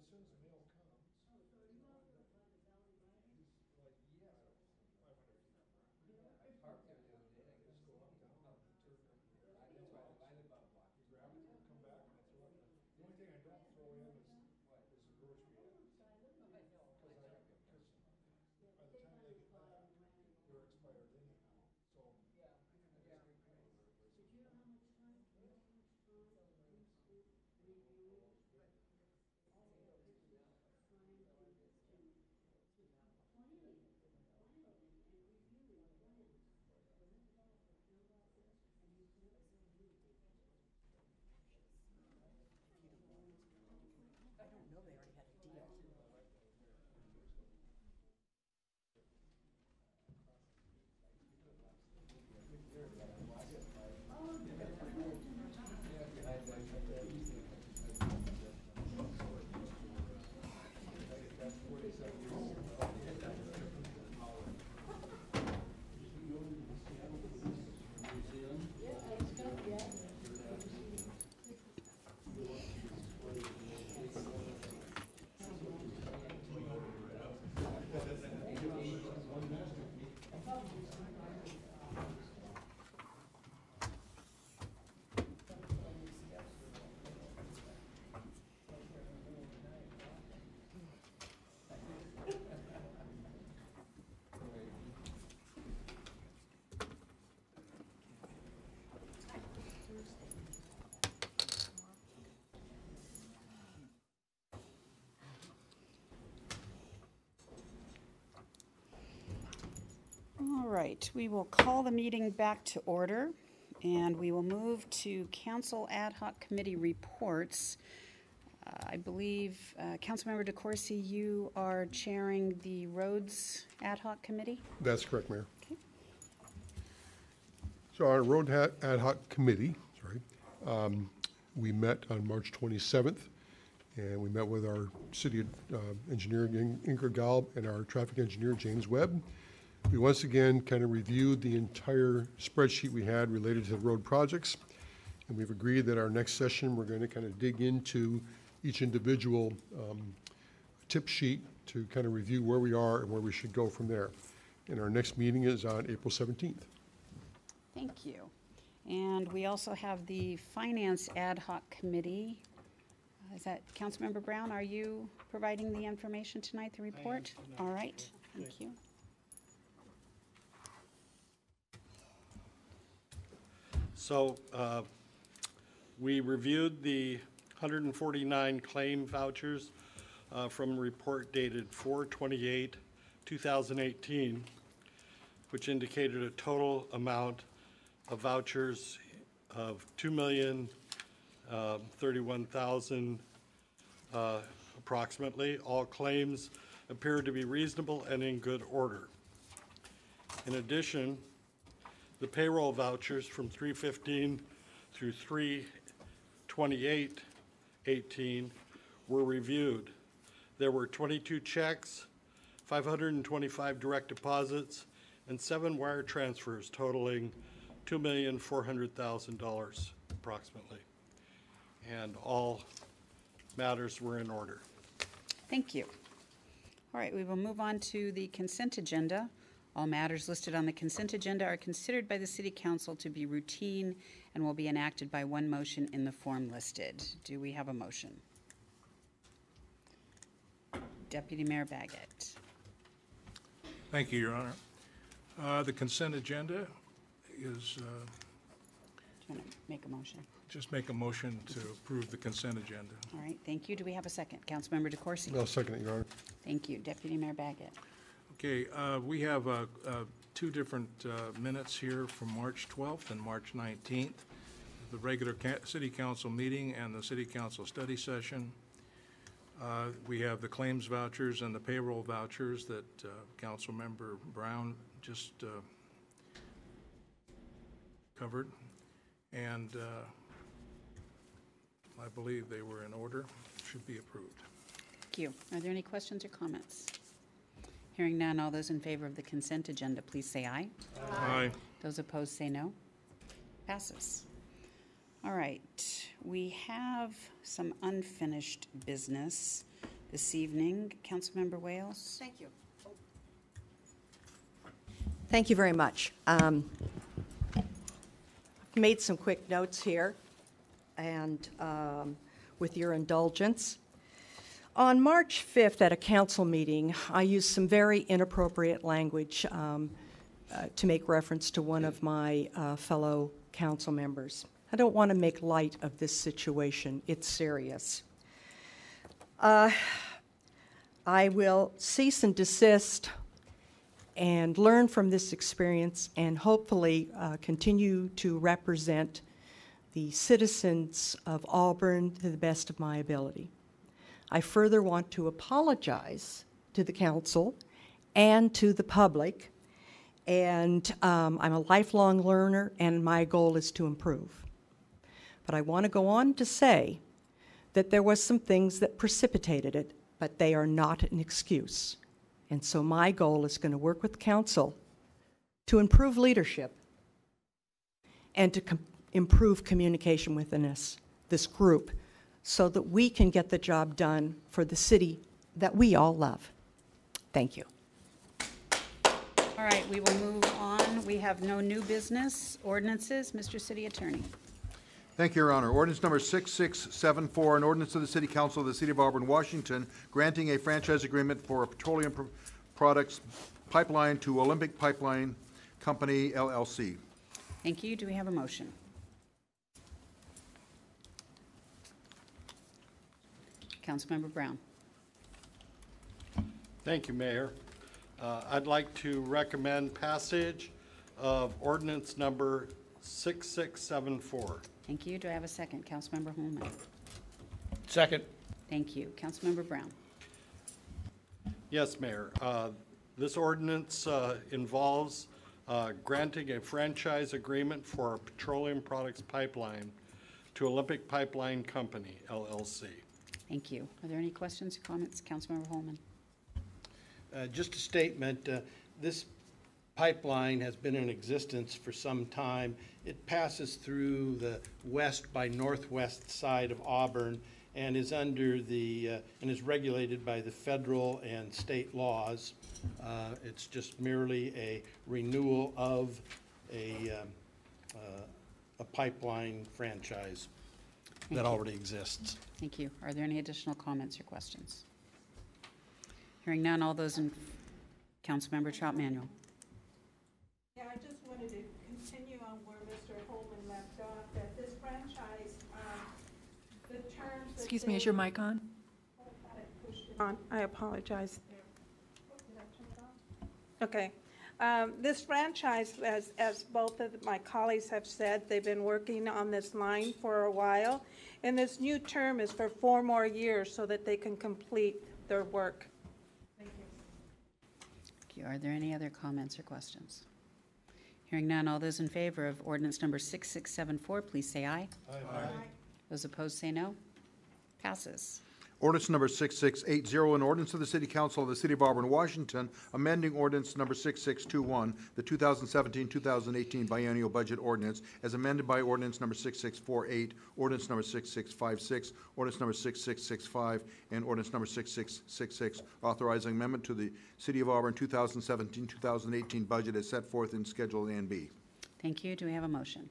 as soon as the mail comes. He's like, yeah, 500 feet from there. I parked there the other day. I just go up, down, and turn. You grab it, you come back, and I throw it. The only thing I don't throw in is the grocery ads. Because by the time they get back, they're expired anyhow. So I just get rid of them. All right, we will call the meeting back to order, and we will move to council ad hoc committee reports. I believe, Councilmember DeCoursey, you are chairing the roads ad hoc committee? That's correct, Mayor. Okay. So our road ad hoc committee, we met on March 27th, and we met with our city engineer, Ingrid Galb, and our traffic engineer, James Webb. We once again kind of reviewed the entire spreadsheet we had related to the road projects, and we've agreed that our next session, we're going to kind of dig into each individual tip sheet to kind of review where we are and where we should go from there. And our next meeting is on April 17th. Thank you. And we also have the finance ad hoc committee. Is that Councilmember Brown? Are you providing the information tonight, the report? All right, thank you. So we reviewed the 149 claim vouchers from a report dated 4/28/2018, which indicated a total amount of vouchers of $2,031,000 approximately. All claims appear to be reasonable and in good order. In addition, the payroll vouchers from 3/15 through 3/28/18 were reviewed. There were 22 checks, 525 direct deposits, and 7 wire transfers totaling $2,400,000 approximately. And all matters were in order. Thank you. All right, we will move on to the consent agenda. All matters listed on the consent agenda are considered by the City Council to be routine and will be enacted by one motion in the form listed. Do we have a motion? Deputy Mayor Baggett. Thank you, Your Honor. The consent agenda is, Do you want to make a motion? just make a motion to approve the consent agenda. All right, thank you. Do we have a second? Councilmember DeCoursey. I'll second it, Your Honor. Thank you. Deputy Mayor Baggett. Okay, we have two different minutes here from March 12th and March 19th, the regular City Council meeting and the City Council study session. We have the claims vouchers and the payroll vouchers that Councilmember Brown just covered, and I believe they were in order, should be approved. Thank you. Are there any questions or comments? Hearing none, all those in favor of the consent agenda, please say aye. Aye. Those opposed say no. Passes. All right, we have some unfinished business. this evening. Councilmember Wales? Thank you. Thank you very much. I've made some quick notes here, and with your indulgence. On March 5th at a council meeting, I used some very inappropriate language to make reference to one of my fellow council members. I don't want to make light of this situation. It's serious. I will cease and desist and learn from this experience and hopefully continue to represent the citizens of Auburn to the best of my ability. I further want to apologize to the council and to the public, and I'm a lifelong learner and my goal is to improve. But I want to go on to say that there was some things that precipitated it, but they are not an excuse. And so my goal is going to work with council to improve leadership and to improve communication within this group, so that we can get the job done for the city that we all love. Thank you. All right, we will move on. We have no new business ordinances. Mr. City Attorney. Thank you, Your Honor. Ordinance number 6674, an ordinance of the City Council of the City of Auburn, Washington, granting a franchise agreement for a petroleum products pipeline to Olympic Pipeline Company, LLC. Thank you. Do we have a motion? Councilmember Brown. Thank you, Mayor. I'd like to recommend passage of ordinance number 6674. Thank you. Do I have a second? Councilmember Holman. Second. Thank you. Councilmember Brown. Yes, Mayor. This ordinance involves granting a franchise agreement for a petroleum products pipeline to Olympic Pipeline Company, LLC. Thank you. Are there any questions or comments? Councilmember Holman. Just a statement. This pipeline has been in existence for some time. It passes through the west by northwest side of Auburn and is under the and is regulated by the federal and state laws. It's just merely a renewal of a pipeline franchise that already exists. Thank you. Are there any additional comments or questions? Hearing none, all those in Councilmember Trout Manuel. Yeah, I just wanted to continue on where Mr. Holman left off, that this franchise, the terms. Excuse me, is your mic on? I apologize. Okay. This franchise, as both of my colleagues have said, they've been working on this line for a while, and this new term is for 4 more years so that they can complete their work. Thank you. Thank you. Are there any other comments or questions? Hearing none, all those in favor of ordinance number 6674, please say aye. Aye. Aye. Those opposed say no. Passes. Ordinance number 6680, an ordinance of the City Council of the City of Auburn, Washington, amending ordinance number 6621, the 2017-2018 biennial budget ordinance, as amended by ordinance number 6648, ordinance number 6656, ordinance number 6665, and ordinance number 6666, authorizing amendment to the City of Auburn 2017-2018 budget as set forth in Schedule A and B. Thank you. Do we have a motion?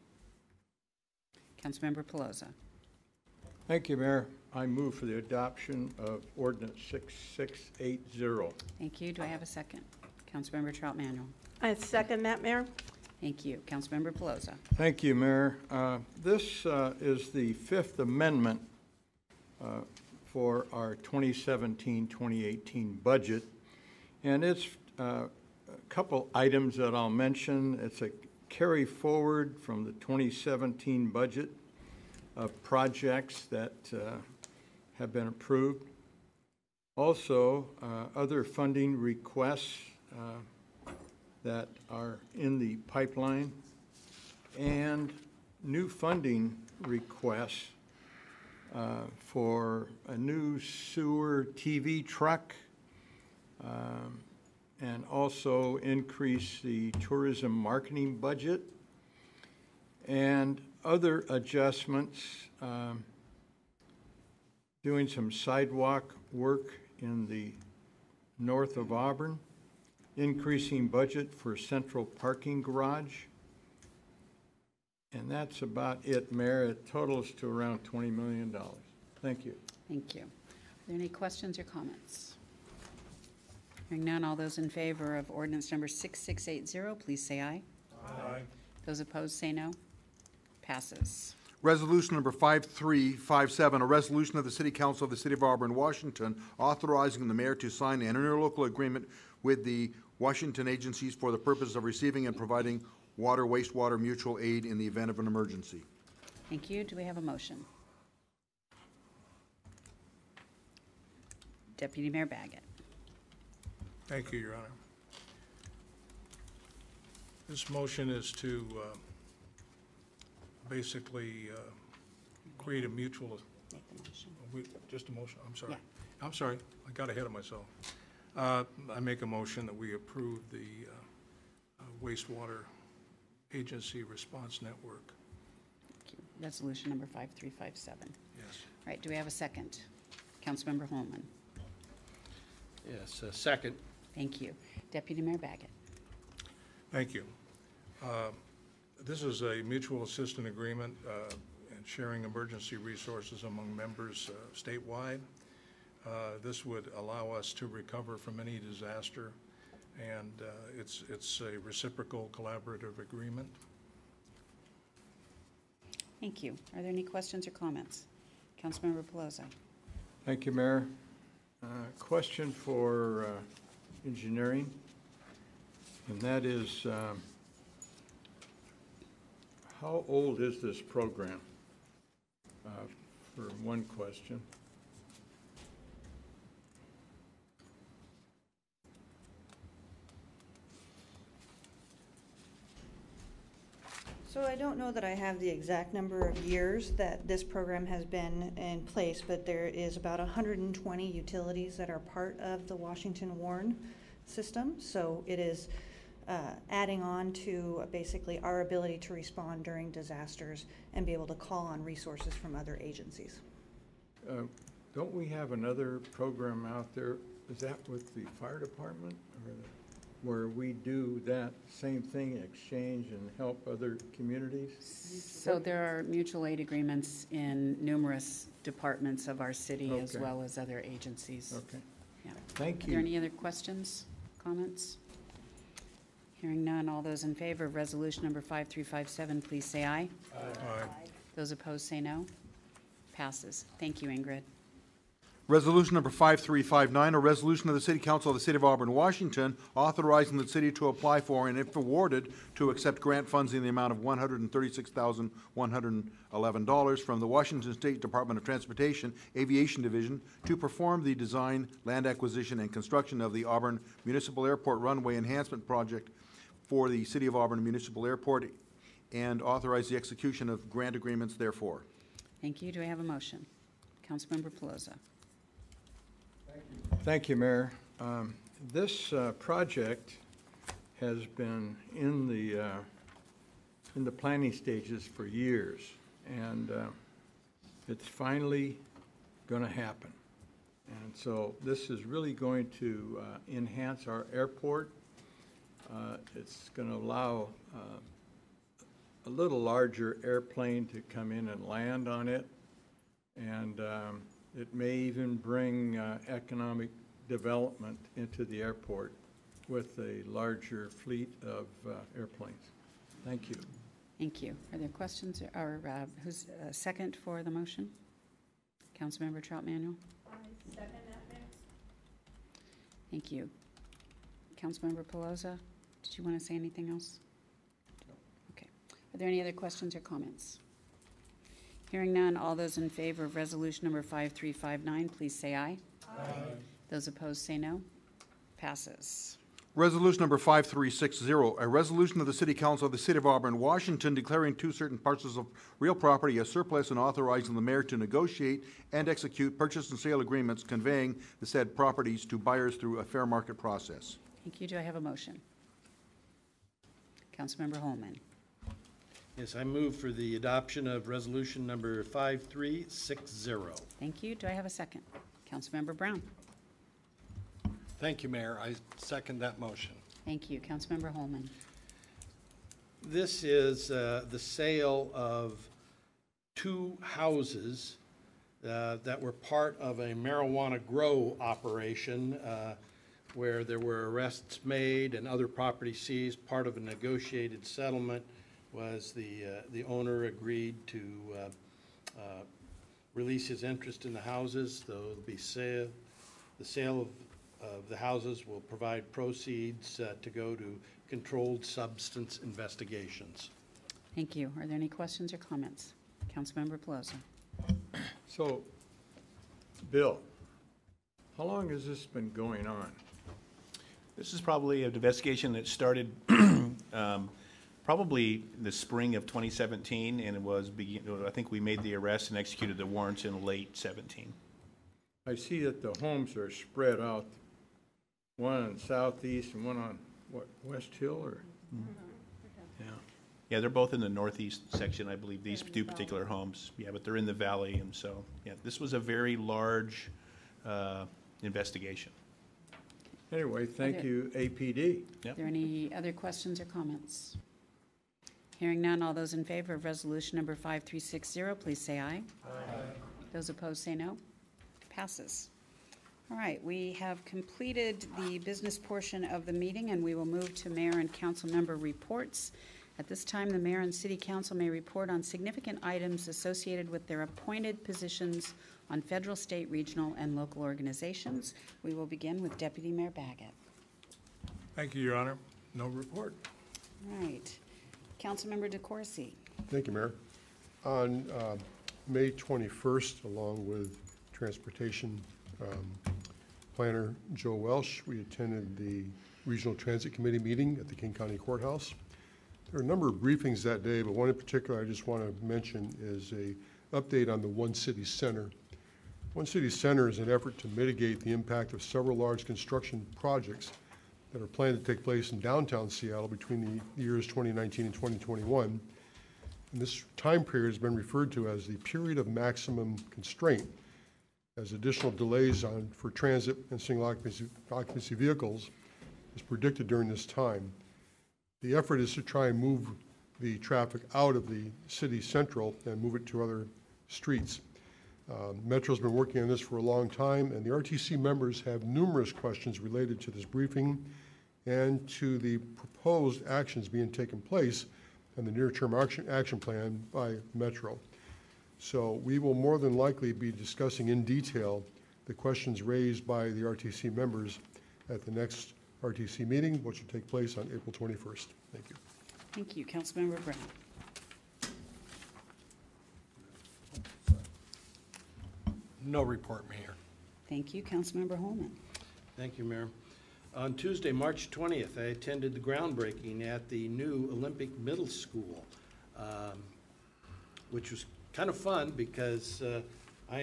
Councilmember Pelosa. Thank you, Mayor. I move for the adoption of ordinance 6680. Thank you. Do I have a second? Councilmember Trout Manuel. I second that, Mayor. Thank you. Councilmember Pelosa. Thank you, Mayor. This is the Fifth Amendment for our 2017-2018 budget, and it's a couple items that I'll mention. It's a carry forward from the 2017 budget of projects that have been approved. Also, other funding requests that are in the pipeline, and new funding requests for a new sewer TV truck, and also increase the tourism marketing budget, and other adjustments, doing some sidewalk work in the north of Auburn, increasing budget for central parking garage. And that's about it, Mayor. It totals to around $20 million. Thank you. Thank you. Are there any questions or comments? Hearing none, all those in favor of ordinance number 6680, please say aye. Aye. Those opposed, say no. Passes. Resolution number 5357, a resolution of the City Council of the City of Auburn, Washington, authorizing the mayor to sign an interlocal agreement with the Washington agencies for the purpose of receiving and providing water, wastewater mutual aid in the event of an emergency. Thank you. Do we have a motion? Deputy Mayor Baggett. Thank you, Your Honor. This motion is to basically create a mutual, just a motion, I'm sorry. Yeah. I'm sorry, I got ahead of myself. I make a motion that we approve the wastewater agency response network. Thank you. Resolution number 5357. Yes. All right, do we have a second? Councilmember Holman. Yes, second. Thank you. Deputy Mayor Baggett. Thank you. This is a mutual assistance agreement and sharing emergency resources among members statewide. This would allow us to recover from any disaster, and it's a reciprocal collaborative agreement. Thank you. Are there any questions or comments? Councilmember Pelosi. Thank you, Mayor. Question for engineering, and that is, how old is this program? For one question. So I don't know that I have the exact number of years that this program has been in place, but there is about 120 utilities that are part of the Washington-Warren system. So it is adding on to basically our ability to respond during disasters and be able to call on resources from other agencies. Don't we have another program out there? Is that with the fire department, or where we do that same thing, exchange and help other communities? So there are mutual aid agreements in numerous departments of our city, as well as other agencies. Okay. Yeah. Thank Are there you. any other questions, comments? Hearing none, all those in favor of resolution number 5357, please say aye. Aye. Those opposed, say no. Passes. Thank you, Ingrid. Resolution number 5359, a resolution of the City Council of the City of Auburn, Washington, authorizing the city to apply for and, if awarded, to accept grant funds in the amount of $136,111 from the Washington State Department of Transportation Aviation Division to perform the design, land acquisition, and construction of the Auburn Municipal Airport Runway Enhancement Project for the City of Auburn Municipal Airport, and authorize the execution of grant agreements therefore. Thank you. Do I have a motion? Councilmember Pelosi. Thank you, Mayor. This project has been in the planning stages for years, and it's finally going to happen. And so this is really going to enhance our airport. It's going to allow a little larger airplane to come in and land on it, and it may even bring economic development into the airport with a larger fleet of airplanes. Thank you. Thank you. Are there questions, or who's second for the motion? Councilmember Trout Manuel? I second that, Mayor. Thank you. Councilmember Pelosi, did you want to say anything else? No. Okay. Are there any other questions or comments? Hearing none, all those in favor of resolution number 5359, please say aye. Aye. Those opposed, say no. Passes. Resolution number 5360, a resolution of the City Council of the City of Auburn, Washington, declaring two certain parcels of real property as surplus and authorizing the mayor to negotiate and execute purchase and sale agreements conveying the said properties to buyers through a fair market process. Thank you. Do I have a motion? Councilmember Holman. Yes, I move for the adoption of resolution number 5360. Thank you. Do I have a second? Councilmember Brown. Thank you, Mayor. I second that motion. Thank you. Councilmember Holman. This is the sale of 2 houses that were part of a marijuana grow operation where there were arrests made and other property seized. Part of a negotiated settlement was the owner agreed to release his interest in the houses. So it'll be the sale of the houses will provide proceeds to go to controlled substance investigations. Thank you. Are there any questions or comments? Councilmember Pelosi. So, Bill, how long has this been going on? This is probably an investigation that started probably the spring of 2017, and it was I think we made the arrest and executed the warrants in late 17. I see that the homes are spread out, one on southeast and one on, what, West Hill, or? Yeah, they're both in the northeast section, I believe, these 2 particular homes. Yeah, but they're in the valley, and so, yeah, this was a very large investigation. Anyway, thank you, APD. Yep. Are there any other questions or comments? Hearing none, all those in favor of resolution number 5360, please say aye. Aye. Those opposed say no. Passes. All right, we have completed the business portion of the meeting, and we will move to mayor and council member reports. At this time, the mayor and city council may report on significant items associated with their appointed positions on federal, state, regional, and local organizations. We will begin with Deputy Mayor Baggett. Thank you, Your Honor. No report. All right. Councilmember DeCourcy. Thank you, Mayor. On May 21st, along with Transportation Planner Joe Welsh, we attended the Regional Transit Committee meeting at the King County Courthouse. There are a number of briefings that day, but one in particular I just want to mention is a update on the One City Center. One City Center is an effort to mitigate the impact of several large construction projects that are planned to take place in downtown Seattle between the years 2019 and 2021. And this time period has been referred to as the period of maximum constraint, as additional delays for transit and single occupancy vehicles is predicted during this time. The effort is to try and move the traffic out of the city central and move it to other streets. Metro's been working on this for a long time, and the RTC members have numerous questions related to this briefing and to the proposed actions being taken place and the near-term action plan by Metro. So we will more than likely be discussing in detail the questions raised by the RTC members at the next RTC meeting, which will take place on April 21st. Thank you. Thank you. Councilmember Brown. No report, Mayor. Thank you. Councilmember Holman. Thank you, Mayor. On Tuesday, March 20th, I attended the groundbreaking at the new Olympic Middle School, which was kind of fun because I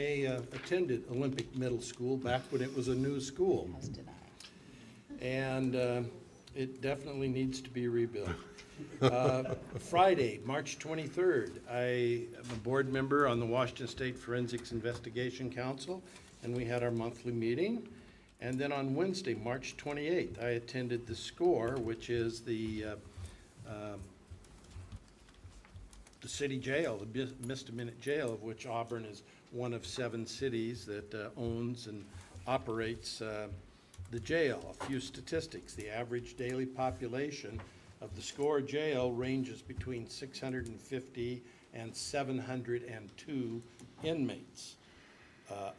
attended Olympic Middle School back when it was a new school. As did I. And it definitely needs to be rebuilt. Friday, March 23rd, I am a board member on the Washington State Forensics Investigation Council, and we had our monthly meeting. And then on Wednesday, March 28th, I attended the SCORE, which is the city jail, the misdemeanor jail, of which Auburn is one of 7 cities that owns and operates the jail. A few statistics. The average daily population of the SCORE jail ranges between 650 and 702 inmates.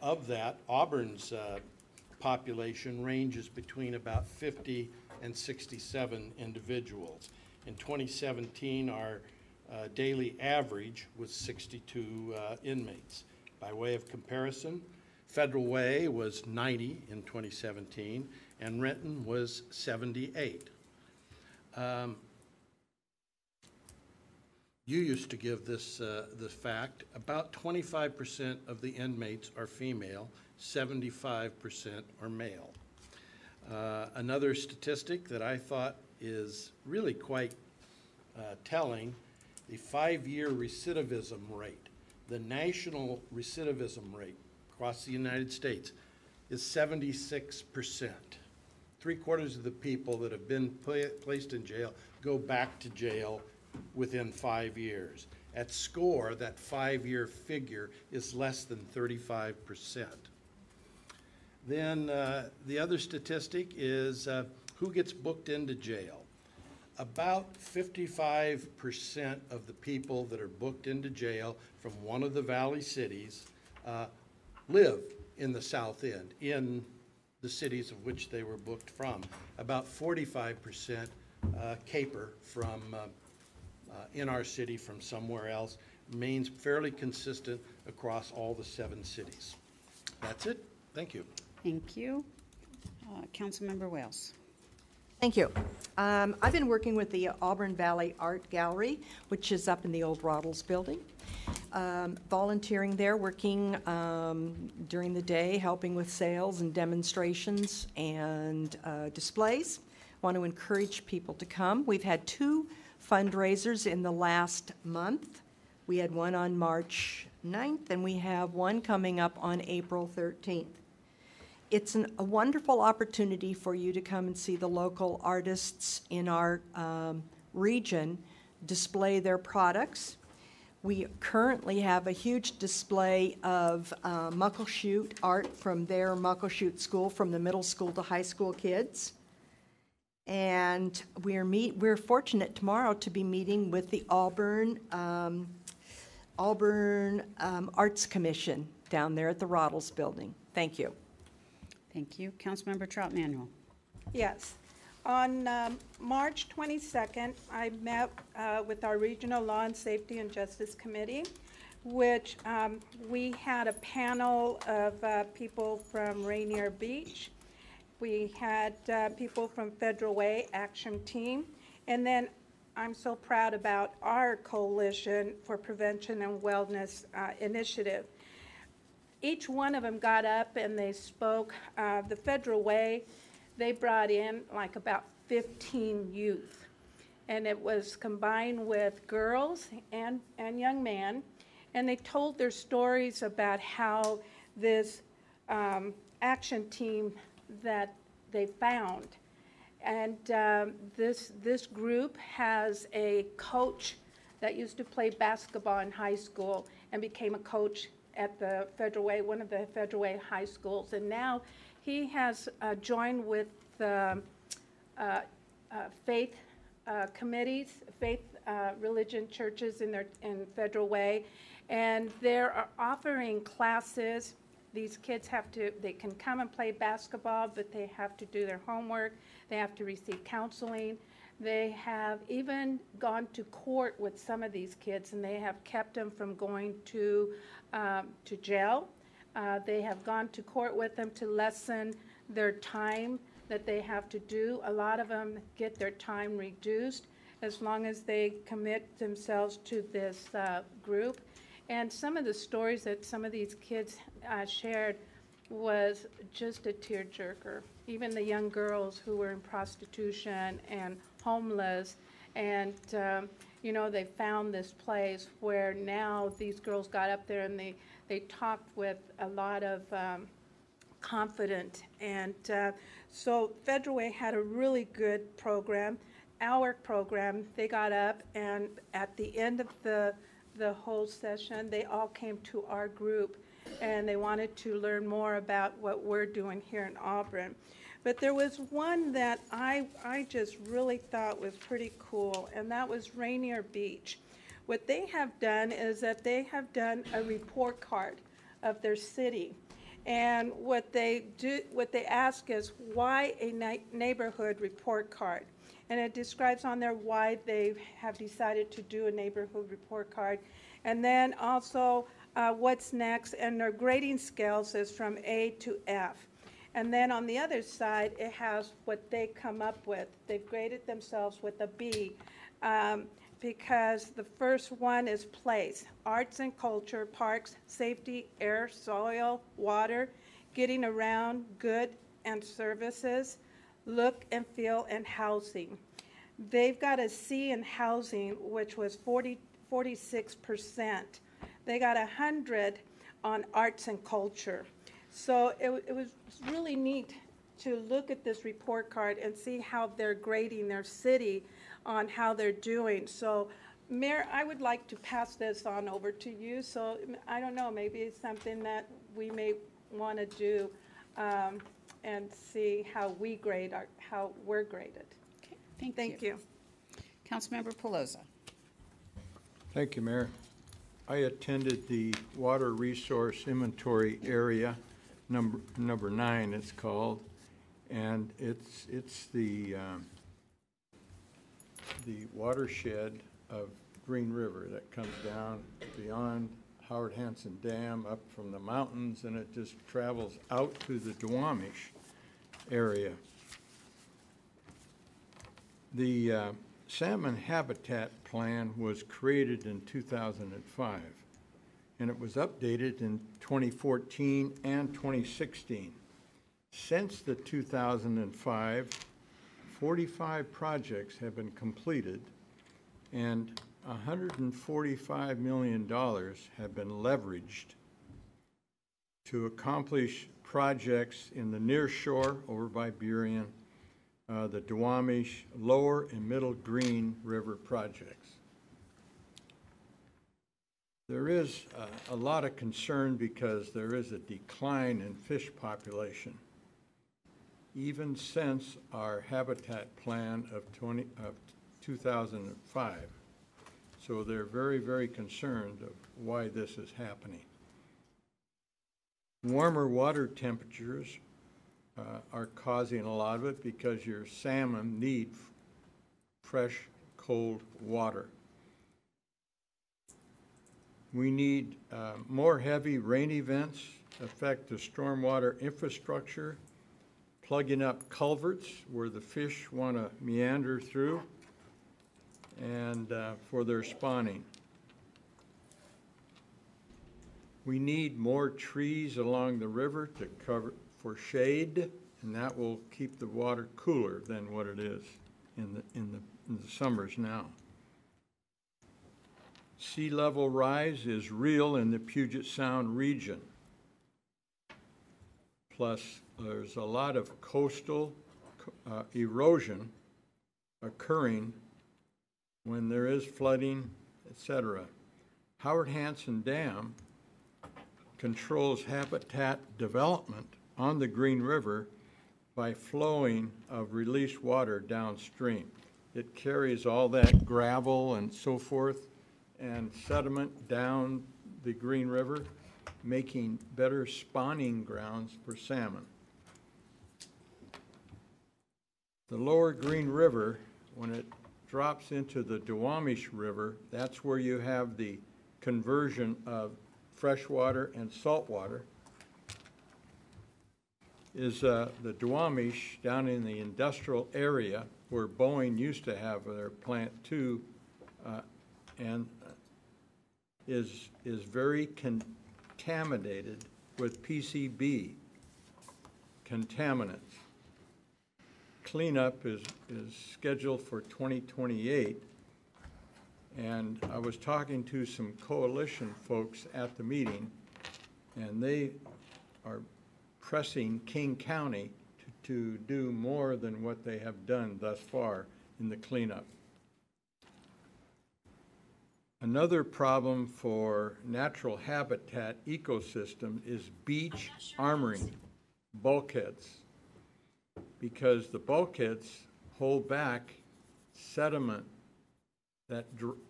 Of that, Auburn's population ranges between about 50 and 67 individuals. In 2017, our daily average was 62 inmates. By way of comparison, Federal Way was 90 in 2017, and Renton was 78. You used to give this fact. About 25% of the inmates are female, 75% are male. Another statistic that I thought is really quite telling, the 5-year recidivism rate. The national recidivism rate across the United States is 76%. 3/4 of the people that have been placed in jail go back to jail within 5 years. At SCORE, that 5-year figure is less than 35%. Then the other statistic is who gets booked into jail. About 55% of the people that are booked into jail from one of the valley cities live in the South End, in the cities of which they were booked from. About 45% caper from in our city from somewhere else. Remains fairly consistent across all the 7 cities. That's it. Thank you. Thank you. Councilmember Wales. Thank you. I've been working with the Auburn Valley Art Gallery, which is up in the old Roddles building. Volunteering there, working during the day, helping with sales and demonstrations and displays. Want to encourage people to come. We've had 2 fundraisers in the last month. We had one on March 9th, and we have one coming up on April 13th. It's a wonderful opportunity for you to come and see the local artists in our region display their products. We currently have a huge display of Muckleshoot art from their Muckleshoot school, from the middle school to high school kids. And we're fortunate tomorrow to be meeting with the Auburn Arts Commission down there at the Roddles building. Thank you. Thank you. Councilmember Trout Manuel. Yes. On March 22nd, I met with our Regional Law and Safety and Justice Committee, which we had a panel of people from Rainier Beach. We had people from Federal Way Action Team, and then I'm so proud about our Coalition for Prevention and Wellness initiative. Each one of them got up and they spoke. The Federal Way, they brought in like about 15 youth, and it was combined with girls and young men, and they told their stories about how this action team that they found. And this group has a coach that used to play basketball in high school and became a coach at the Federal Way, one of the Federal Way high schools. And now he has joined with the faith committees, faith religion churches in Federal Way, and they're offering classes. These kids they can come and play basketball, but they have to do their homework. They have to receive counseling. They have even gone to court with some of these kids, and they have kept them from going to jail. They have gone to court with them to lessen their time that they have to do. A lot of them get their time reduced as long as they commit themselves to this group. And some of the stories that some of these kids shared was just a tearjerker. Even the young girls who were in prostitution and homeless, and they found this place where now these girls got up there and they talked with a lot of confidence. And so Federal Way had a really good program. Our program, they got up, and at the end of the whole session, they all came to our group, and they wanted to learn more about what we're doing here in Auburn. But there was one that I just really thought was pretty cool, and that was Rainier Beach. What they have done is that they have done a report card of their city. And what they ask is, why a neighborhood report card? And it describes on there why they have decided to do a neighborhood report card. And then also what's next, and their grading scales is from A to F. And then on the other side, it has what they come up with. They've graded themselves with a B because the first one is place, arts and culture, parks, safety, air, soil, water, getting around, good, and services, look and feel, and housing. They've got a C in housing, which was 46%. They got 100 on arts and culture. So it was really neat to look at this report card and see how they're grading their city on how they're doing. So, Mayor, I would like to pass this on over to you. So, I don't know, maybe it's something that we may want to do and see how we grade, how we're graded. Okay, Thank you. Councilmember Pelosa. Thank you, Mayor. I attended the Water Resource Inventory Area, number 9 it's called, and it's the watershed of Green River that comes down beyond Howard Hanson Dam up from the mountains, and it just travels out to the Duwamish area. The salmon habitat plan was created in 2005, and it was updated in 2014 and 2016. Since the 2005, 45 projects have been completed, and $145 million have been leveraged to accomplish projects in the near shore over by Burien, the Duwamish, Lower and Middle Green River projects. There is a lot of concern because there is a decline in fish population, even since our habitat plan of 2005. So they're very, very concerned of why this is happening. Warmer water temperatures are causing a lot of it because your salmon need fresh, cold water. We need more heavy rain events affect the stormwater infrastructure, plugging up culverts where the fish want to meander through, and for their spawning. We need more trees along the river to cover for shade, and that will keep the water cooler than what it is in the summers now. Sea level rise is real in the Puget Sound region. Plus, there's a lot of coastal erosion occurring when there is flooding, etc. Howard Hanson Dam controls habitat development on the Green River by flowing of released water downstream. It carries all that gravel and so forth and sediment down the Green River, making better spawning grounds for salmon. The lower Green River, when it drops into the Duwamish River, that's where you have the conversion of freshwater and saltwater, is the Duwamish down in the industrial area where Boeing used to have their plant 2 and is very contaminated with PCB contaminants. Cleanup is scheduled for 2028, and I was talking to some coalition folks at the meeting, and they are pressing King County to do more than what they have done thus far in the cleanup. Another problem for natural habitat ecosystem is beach armoring bulkheads, because the bulkheads hold back sediment that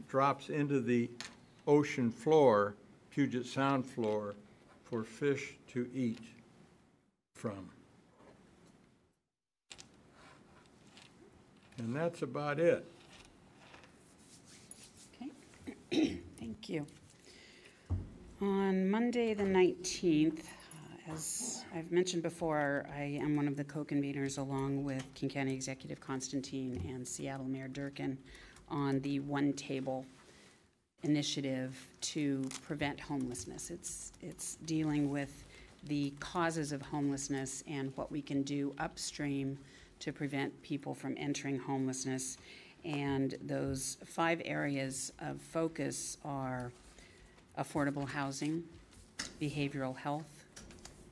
drops into the ocean floor, Puget Sound floor, for fish to eat from. And that's about it. Okay, thank you. On Monday the 19th, as I've mentioned before, I am one of the co-conveners along with King County Executive Constantine and Seattle Mayor Durkin on the One Table initiative to prevent homelessness. It's dealing with the causes of homelessness and what we can do upstream to prevent people from entering homelessness. And those 5 areas of focus are affordable housing, behavioral health,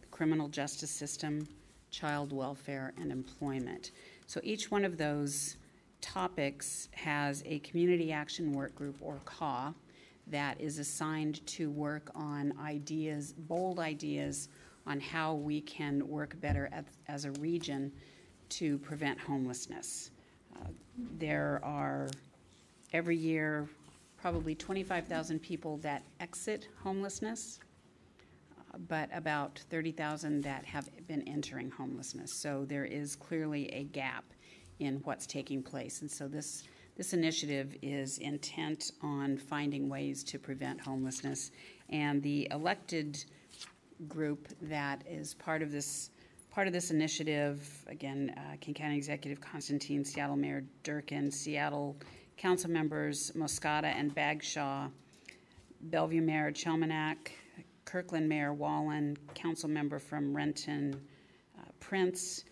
criminal justice system, child welfare, and employment. So each one of those topics has a community action work group, or CAW, that is assigned to work on ideas, bold ideas, on how we can work better as a region to prevent homelessness. There are, every year, probably 25,000 people that exit homelessness, but about 30,000 that have been entering homelessness. So there is clearly a gap in what's taking place. And so this initiative is intent on finding ways to prevent homelessness. And the elected group that is part of this initiative, again, King County Executive Constantine, Seattle Mayor Durkin, Seattle Council members Moscata and Bagshaw, Bellevue Mayor Chelmanack, Kirkland Mayor Wallen, Council member from Renton, Prince,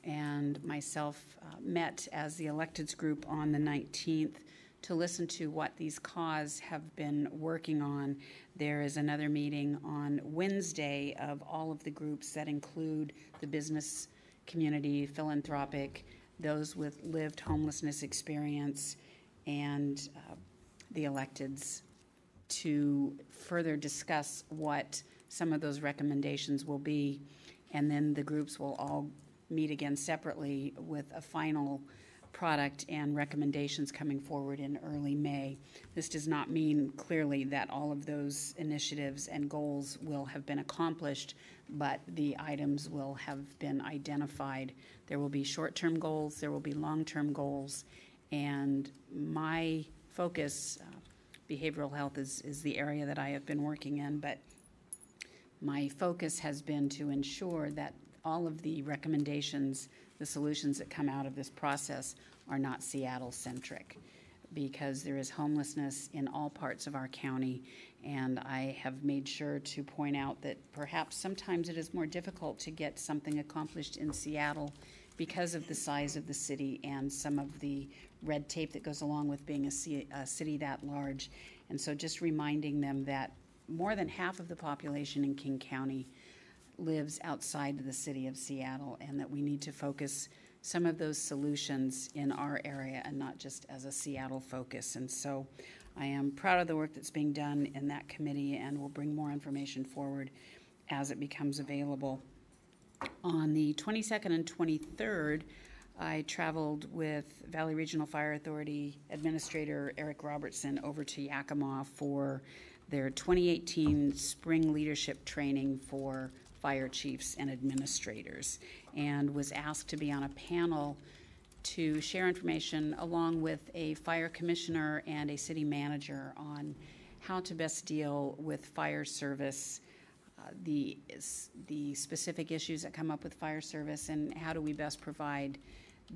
and myself met as the electeds group on the 19th to listen to what these CAWs have been working on. There is another meeting on Wednesday of all of the groups that include the business community, philanthropic, those with lived homelessness experience, and the electeds, to further discuss what some of those recommendations will be. And then the groups will all meet again separately with a final product and recommendations coming forward in early May. This does not mean clearly that all of those initiatives and goals will have been accomplished, but the items will have been identified. There will be short-term goals, there will be long-term goals, and my focus, behavioral health is the area that I have been working in, but my focus has been to ensure that all of the recommendations, the solutions that come out of this process are not Seattle-centric, because there is homelessness in all parts of our county, and I have made sure to point out that perhaps sometimes it is more difficult to get something accomplished in Seattle because of the size of the city and some of the red tape that goes along with being a city that large. And so just reminding them that more than half of the population in King County lives outside of the city of Seattle, and that we need to focus some of those solutions in our area and not just as a Seattle focus. And so I am proud of the work that's being done in that committee, and will bring more information forward as it becomes available. On the 22nd and 23rd, I traveled with Valley Regional Fire Authority Administrator Eric Robertson over to Yakima for their 2018 Spring Leadership Training for fire chiefs and administrators, and was asked to be on a panel to share information along with a fire commissioner and a city manager on how to best deal with fire service, the specific issues that come up with fire service, and how do we best provide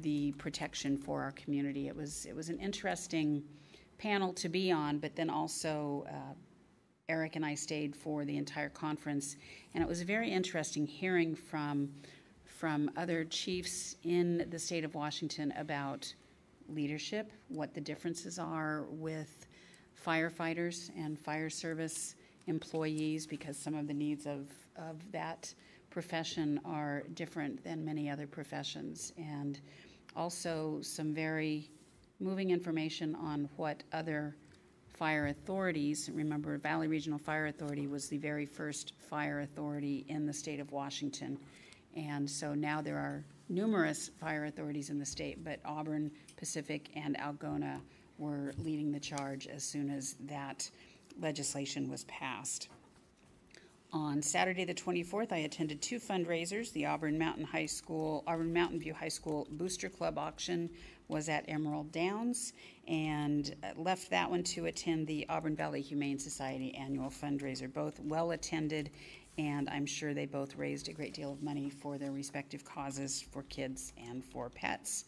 the protection for our community. It was an interesting panel to be on, but then also Eric and I stayed for the entire conference, and it was very interesting hearing from other chiefs in the state of Washington about leadership, what the differences are with firefighters and fire service employees, because some of the needs of that profession are different than many other professions, and also some very moving information on what other fire authorities. Remember, Valley Regional Fire Authority was the very first fire authority in the state of Washington. And so now there are numerous fire authorities in the state, but Auburn, Pacific, and Algona were leading the charge as soon as that legislation was passed. On Saturday the 24th, I attended two fundraisers. The Auburn Mountain View High School Booster Club auction was at Emerald Downs, and left that one to attend the Auburn Valley Humane Society annual fundraiser. Both well attended, and I'm sure they both raised a great deal of money for their respective causes, for kids and for pets.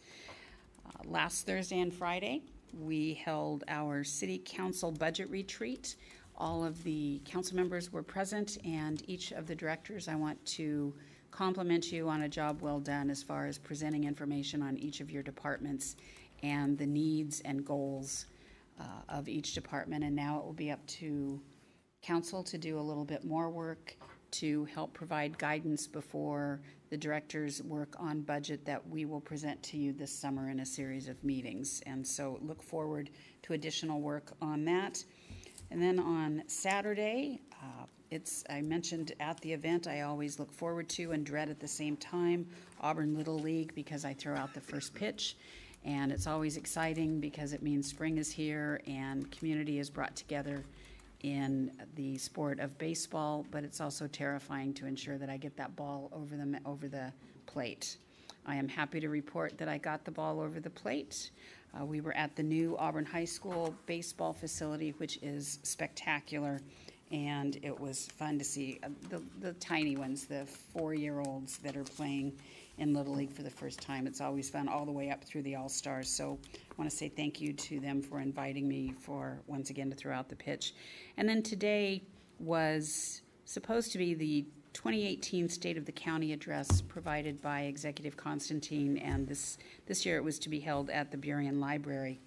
Last Thursday and Friday, we held our City Council budget retreat. All of the council members were present, and each of the directors, I want to compliment you on a job well done as far as presenting information on each of your departments and the needs and goals of each department. And now it will be up to council to do a little bit more work to help provide guidance before the directors work on budget that we will present to you this summer in a series of meetings. And so look forward to additional work on that. And then on Saturday, I mentioned at the event, I always look forward to and dread at the same time, Auburn Little League, because I throw out the first pitch. And it's always exciting because it means spring is here and community is brought together in the sport of baseball, but it's also terrifying to ensure that I get that ball over the plate. I am happy to report that I got the ball over the plate. We were at the new Auburn High School baseball facility, which is spectacular, and it was fun to see the tiny ones, the 4-year-olds that are playing in Little League for the first time. It's always fun all the way up through the All-Stars. So I want to say thank you to them for inviting me once again to throw out the pitch. And then today was supposed to be the 2018 State of the County address provided by Executive Constantine, and this year it was to be held at the Burien Library.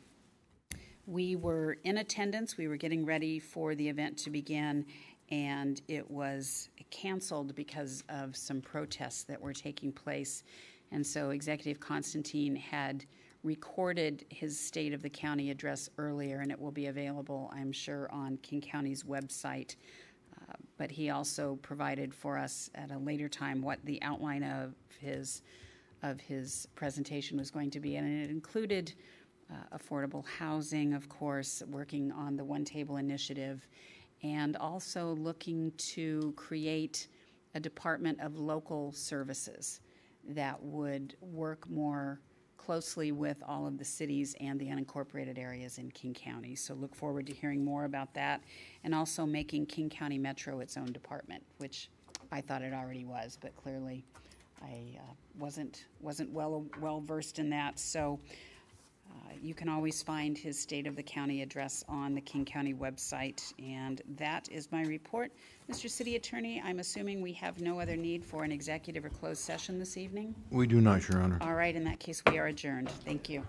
We were in attendance. We were getting ready for the event to begin, and it was canceled because of some protests that were taking place. And so Executive Constantine had recorded his State of the County address earlier, and it will be available, I'm sure, on King County's website. But he also provided for us at a later time what the outline of his presentation was going to be, and it included affordable housing, of course, working on the One Table initiative, and also looking to create a department of local services that would work more closely with all of the cities and the unincorporated areas in King County. So look forward to hearing more about that, and also making King County Metro its own department, which I thought it already was, but clearly I wasn't well versed in that. So you can always find his State of the County address on the King County website, and that is my report. Mr. City Attorney, I'm assuming we have no other need for an executive or closed session this evening? We do not, Your Honor. All right, in that case, we are adjourned. Thank you.